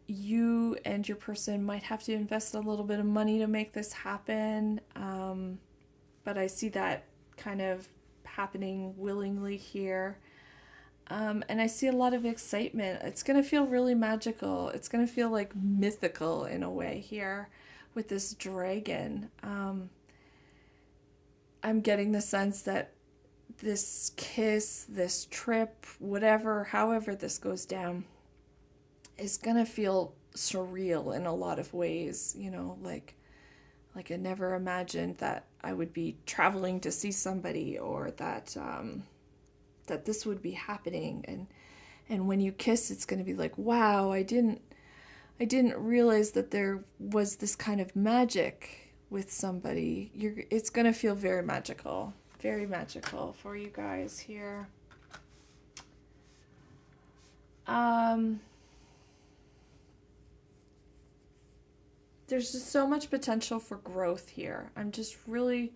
You and your person might have to invest a little bit of money to make this happen, but I see that kind of happening willingly here. And I see a lot of excitement. It's going to feel really magical. It's going to feel like mythical in a way here with this dragon. I'm getting the sense that this kiss, this trip, however this goes down, is going to feel surreal in a lot of ways, like I never imagined that I would be traveling to see somebody, or that this would be happening. And when you kiss, it's going to be like, wow, I didn't realize that there was this kind of magic with somebody. It's going to feel very magical for you guys here. There's just so much potential for growth here. I'm just really,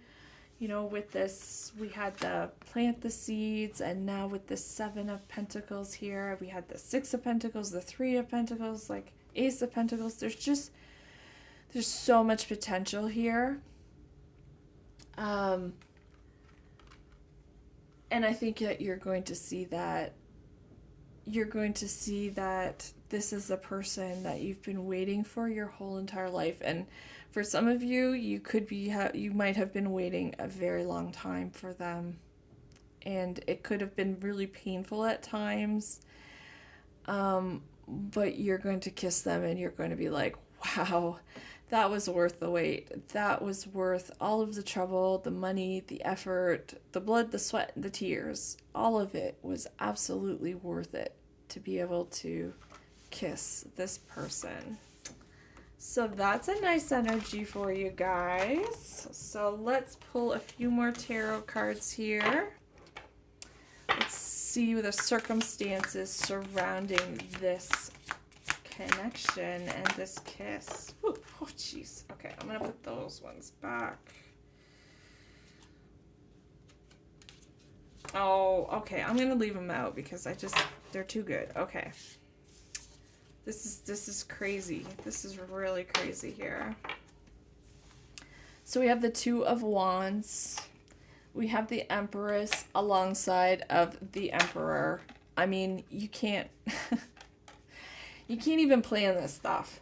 with this, we had the plant the seeds, and now with the 7 of Pentacles here, we had the 6 of Pentacles, the 3 of Pentacles, like Ace of Pentacles. There's so much potential here. And I think that you're going to see that this is the person that you've been waiting for your whole entire life. And for some of you, you might have been waiting a very long time for them, and it could have been really painful at times. But you're going to kiss them and you're going to be like, wow, that was worth the wait. That was worth all of the trouble, the money, the effort, the blood, the sweat, the tears. All of it was absolutely worth it to be able to kiss this person. So that's a nice energy for you guys. So let's pull a few more tarot cards here. Let's see the circumstances surrounding this connection and this kiss. Ooh, oh, jeez. Okay, I'm going to put those ones back. Oh, okay. I'm going to leave them out because they're too good. Okay. This is crazy. This is really crazy here. So we have the 2 of Wands. We have the Empress alongside of the Emperor. I mean, you can't even plan this stuff.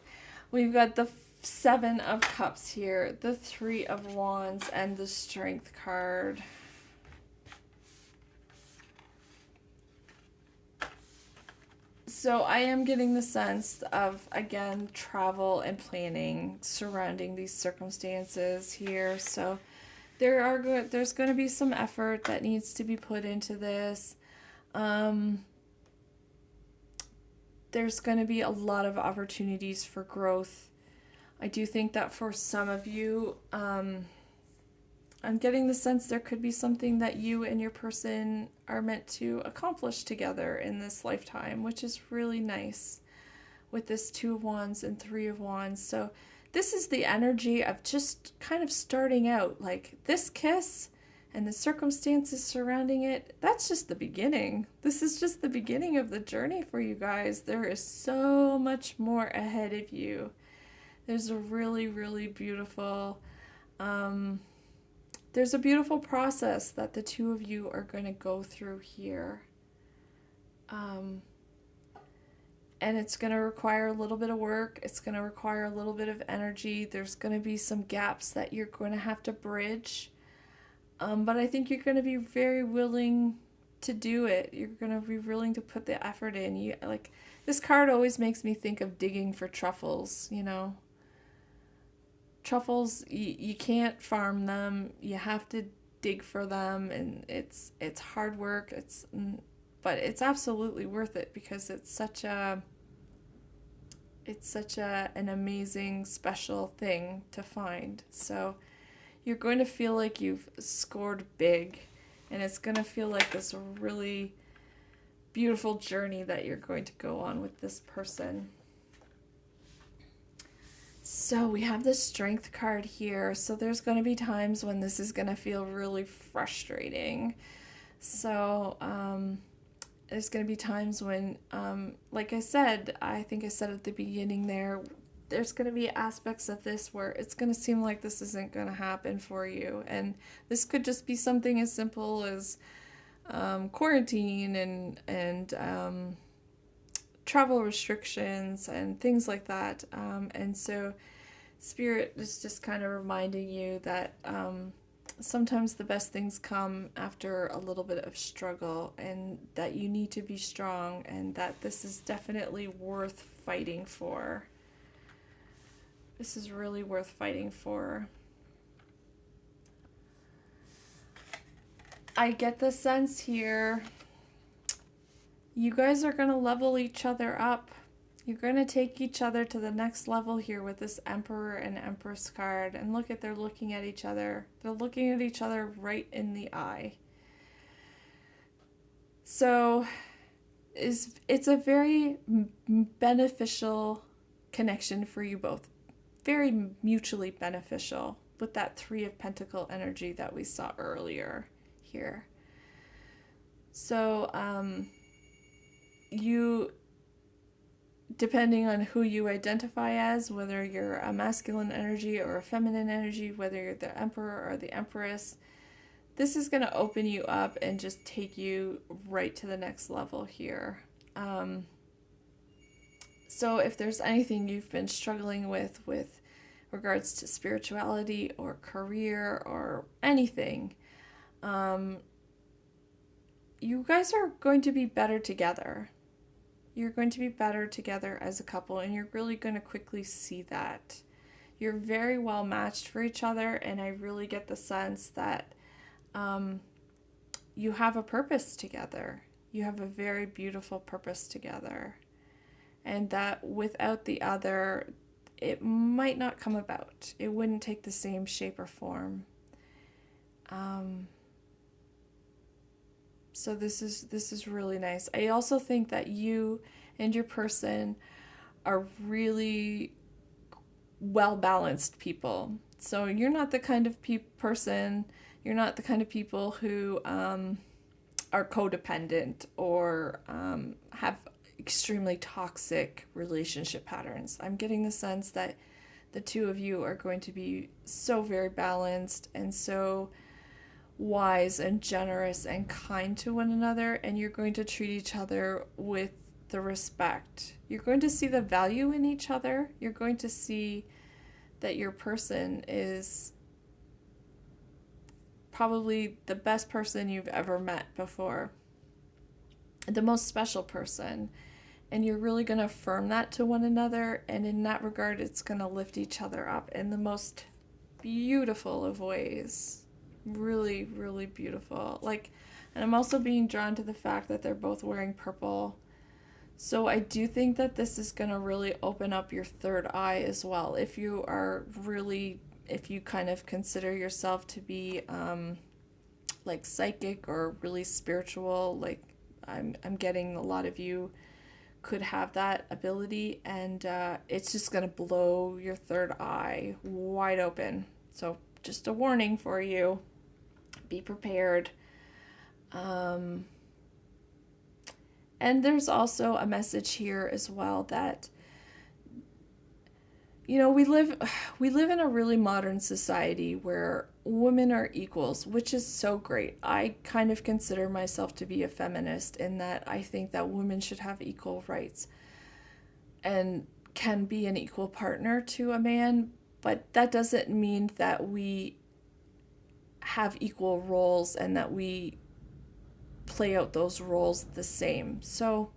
We've got the 7 of Cups here, the 3 of Wands, and the Strength card. So I am getting the sense of, again, travel and planning surrounding these circumstances here. So there's going to be some effort that needs to be put into this. There's going to be a lot of opportunities for growth. I do think that for some of you, I'm getting the sense there could be something that you and your person are meant to accomplish together in this lifetime, which is really nice with this 2 of Wands and 3 of Wands. So this is the energy of just kind of starting out, like this kiss and the circumstances surrounding it. That's just the beginning. This is just the beginning of the journey for you guys. There is so much more ahead of you. There's a really, really beautiful, there's a beautiful process that the 2 of you are going to go through here. And it's going to require a little bit of work. It's going to require a little bit of energy. There's going to be some gaps that you're going to have to bridge. But I think you're going to be very willing to do it. You're going to be willing to put the effort in. This card always makes me think of digging for truffles, Truffles, you can't farm them. You have to dig for them, and it's hard work. But it's absolutely worth it because it's such an amazing, special thing to find. So you're going to feel like you've scored big, and it's going to feel like this really beautiful journey that you're going to go on with this person. So we have the Strength card here. So there's going to be times when this is going to feel really frustrating. So there's going to be times when, like I said, I think I said at the beginning there's going to be aspects of this where it's going to seem like this isn't going to happen for you. And this could just be something as simple as quarantine and travel restrictions and things like that. And so Spirit is just kind of reminding you that sometimes the best things come after a little bit of struggle, and that you need to be strong, and that this is definitely worth fighting for. This is really worth fighting for. I get the sense here you guys are going to level each other up. You're going to take each other to the next level here with this Emperor and Empress card. And look at, they're looking at each other. They're looking at each other right in the eye. So it's a very beneficial connection for you both. Very mutually beneficial with that Three of Pentacle energy that we saw earlier here. So you, depending on who you identify as, whether you're a masculine energy or a feminine energy, whether you're the Emperor or the Empress, this is going to open you up and just take you right to the next level here. So if there's anything you've been struggling with regards to spirituality or career or anything, you guys are going to be better together. You're going to be better together as a couple, and you're really going to quickly see that. You're very well matched for each other, and I really get the sense that you have a purpose together. You have a very beautiful purpose together. And that without the other, it might not come about. It wouldn't take the same shape or form. So this is really nice. I also think that you and your person are really well-balanced people. So you're not the kind of person, you're not the kind of people who are codependent or have extremely toxic relationship patterns. I'm getting the sense that the two of you are going to be so very balanced and so wise and generous and kind to one another, and you're going to treat each other with the respect. You're going to see the value in each other. You're going to see that your person is probably the best person you've ever met before, the most special person, and you're really going to affirm that to one another, and in that regard it's going to lift each other up in the most beautiful of ways. Really, really beautiful. And I'm also being drawn to the fact that they're both wearing purple. So I do think that this is going to really open up your third eye as well. If you kind of consider yourself to be psychic or really spiritual, I'm getting a lot of you could have that ability, and it's just going to blow your third eye wide open. So just a warning for you. Be prepared. And there's also a message here as well that, we live in a really modern society where women are equals, which is so great. I kind of consider myself to be a feminist in that I think that women should have equal rights and can be an equal partner to a man, but that doesn't mean that we have equal roles and that we play out those roles the same. So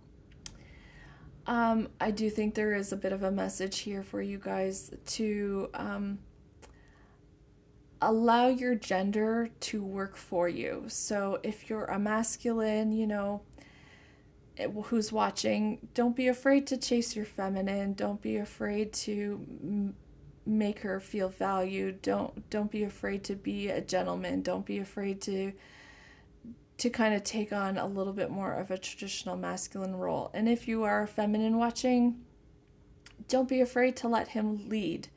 I do think there is a bit of a message here for you guys to allow your gender to work for you. So if you're a masculine, who's watching, don't be afraid to chase your feminine. Don't be afraid to make her feel valued. Don't be afraid to be a gentleman. Don't be afraid to kind of take on a little bit more of a traditional masculine role. And if you are feminine watching, don't be afraid to let him lead.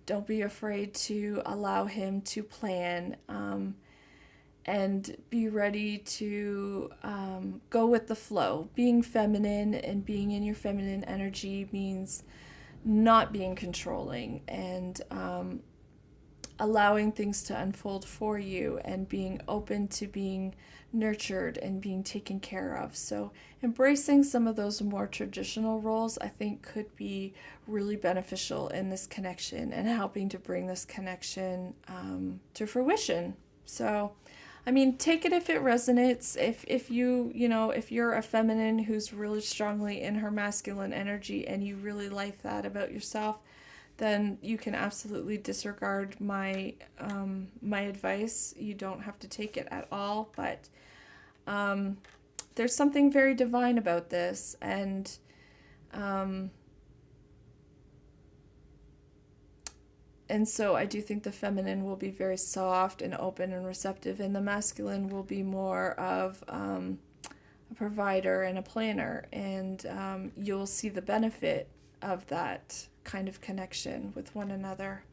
Don't be afraid to allow him to plan, and be ready to go with the flow. Being feminine and being in your feminine energy means not being controlling and allowing things to unfold for you and being open to being nurtured and being taken care of. So embracing some of those more traditional roles, I think, could be really beneficial in this connection and helping to bring this connection to fruition. So, I mean, take it if it resonates. If you, if you're a feminine who's really strongly in her masculine energy and you really like that about yourself, then you can absolutely disregard my advice. You don't have to take it at all, but there's something very divine about this, um, and so I do think the feminine will be very soft and open and receptive, and the masculine will be more of a provider and a planner, and you'll see the benefit of that kind of connection with one another.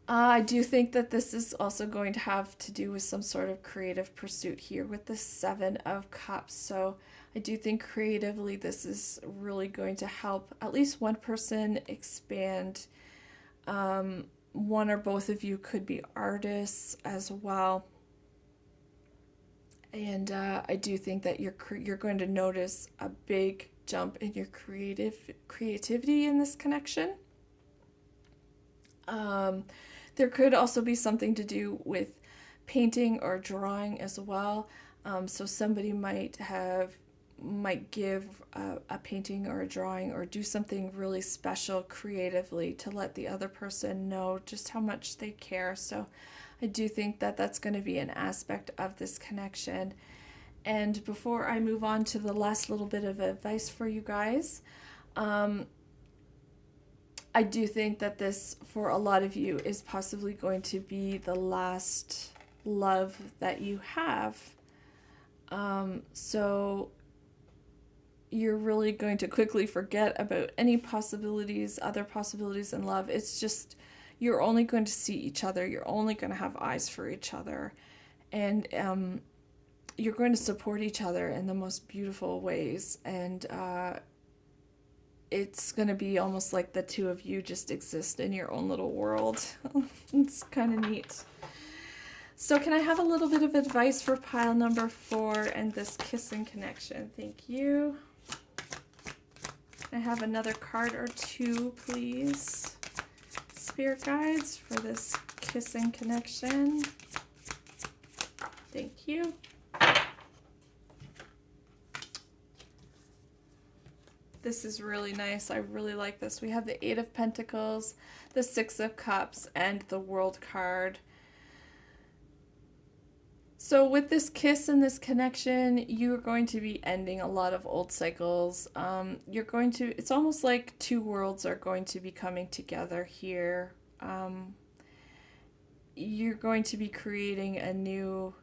I do think that this is also going to have to do with some sort of creative pursuit here with the Seven of Cups. So I do think creatively this is really going to help at least one person expand. One or both of you could be artists as well. And I do think that you're going to notice a big jump in your creativity in this connection. There could also be something to do with painting or drawing as well. So somebody might give a painting or a drawing or do something really special creatively to let the other person know just how much they care. So I do think that that's going to be an aspect of this connection. And before I move on to the last little bit of advice for you guys, I do think that this, for a lot of you, is possibly going to be the last love that you have. So you're really going to quickly forget about any other possibilities in love. It's just, you're only going to see each other. You're only going to have eyes for each other. And you're going to support each other in the most beautiful ways. And it's going to be almost like the two of you just exist in your own little world. It's kind of neat. So can I have a little bit of advice for pile number 4 and this kissing connection? Thank you. I have another card or two, please. Spirit guides for this kissing connection. Thank you. This is really nice. I really like this. We have the 8 of Pentacles, the 6 of Cups, and the World card. So with this kiss and this connection, you're going to be ending a lot of old cycles. It's almost like two worlds are going to be coming together here. You're going to be creating a new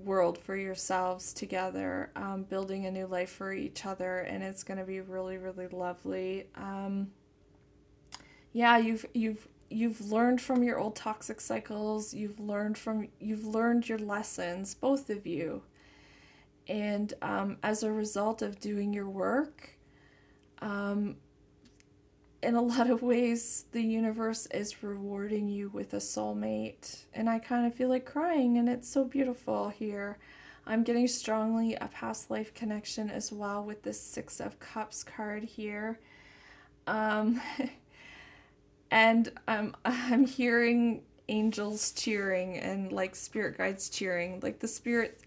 world for yourselves together, building a new life for each other, and it's going to be really, really lovely. Yeah, you've learned from your old toxic cycles. You've learned your lessons, both of you, and as a result of doing your work, in a lot of ways, the universe is rewarding you with a soulmate. And I kind of feel like crying, and it's so beautiful here. I'm getting strongly a past life connection as well with this 6 of Cups card here. And I'm hearing angels cheering and like spirit guides cheering. Like the spirit,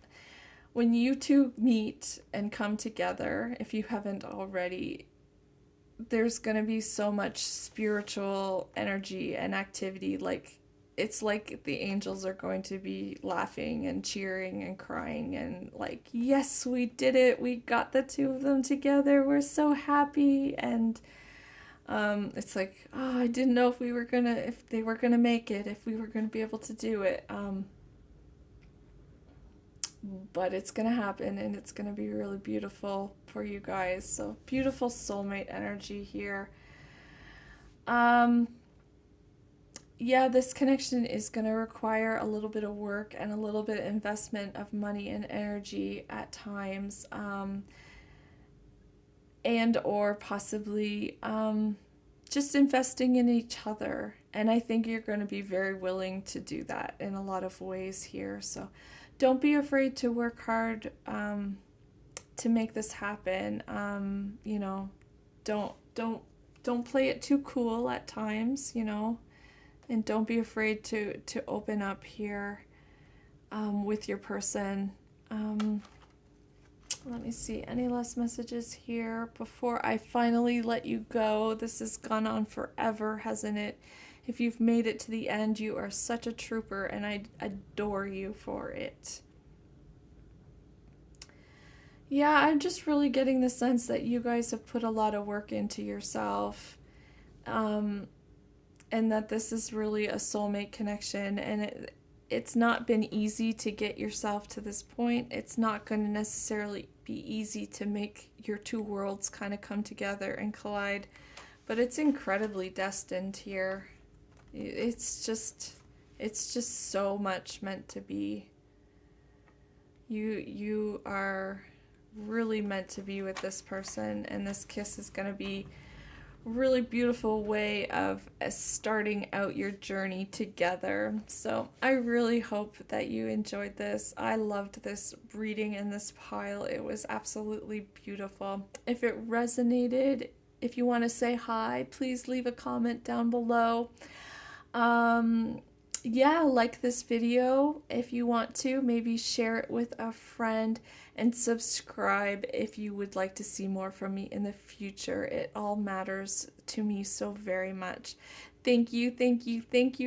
when you two meet and come together, if you haven't already, there's going to be so much spiritual energy and activity. Like, it's like the angels are going to be laughing and cheering and crying and like, yes, we did it. We got the two of them together. We're so happy. And it's like, oh, I didn't know if they were going to make it, if we were going to be able to do it. But it's going to happen, and it's going to be really beautiful for you guys. So beautiful soulmate energy here. Yeah, this connection is going to require a little bit of work and a little bit of investment of money and energy at times, and or possibly just investing in each other. And I think you're going to be very willing to do that in a lot of ways here. So don't be afraid to work hard to make this happen. Don't play it too cool at times. And don't be afraid to open up here with your person. Let me see, any last messages here before I finally let you go? This has gone on forever, hasn't it? If you've made it to the end, you are such a trooper, and I adore you for it. Yeah, I'm just really getting the sense that you guys have put a lot of work into yourself, and that this is really a soulmate connection, and it's not been easy to get yourself to this point. It's not going to necessarily be easy to make your two worlds kind of come together and collide, but it's incredibly destined here. It's just so much meant to be. You are really meant to be with this person, and this kiss is going to be really beautiful way of starting out your journey together. So I really hope that you enjoyed this. I loved this reading in this pile. It was absolutely beautiful. If it resonated, if you want to say hi, please leave a comment down below. Yeah, like this video if you want to. Maybe share it with a friend, and subscribe if you would like to see more from me in the future. It all matters to me so very much. Thank you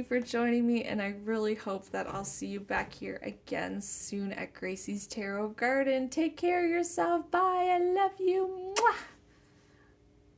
for joining me, and I really hope that I'll see you back here again soon at Gracie's Tarot Garden. Take care of yourself. Bye. I love you. Mwah!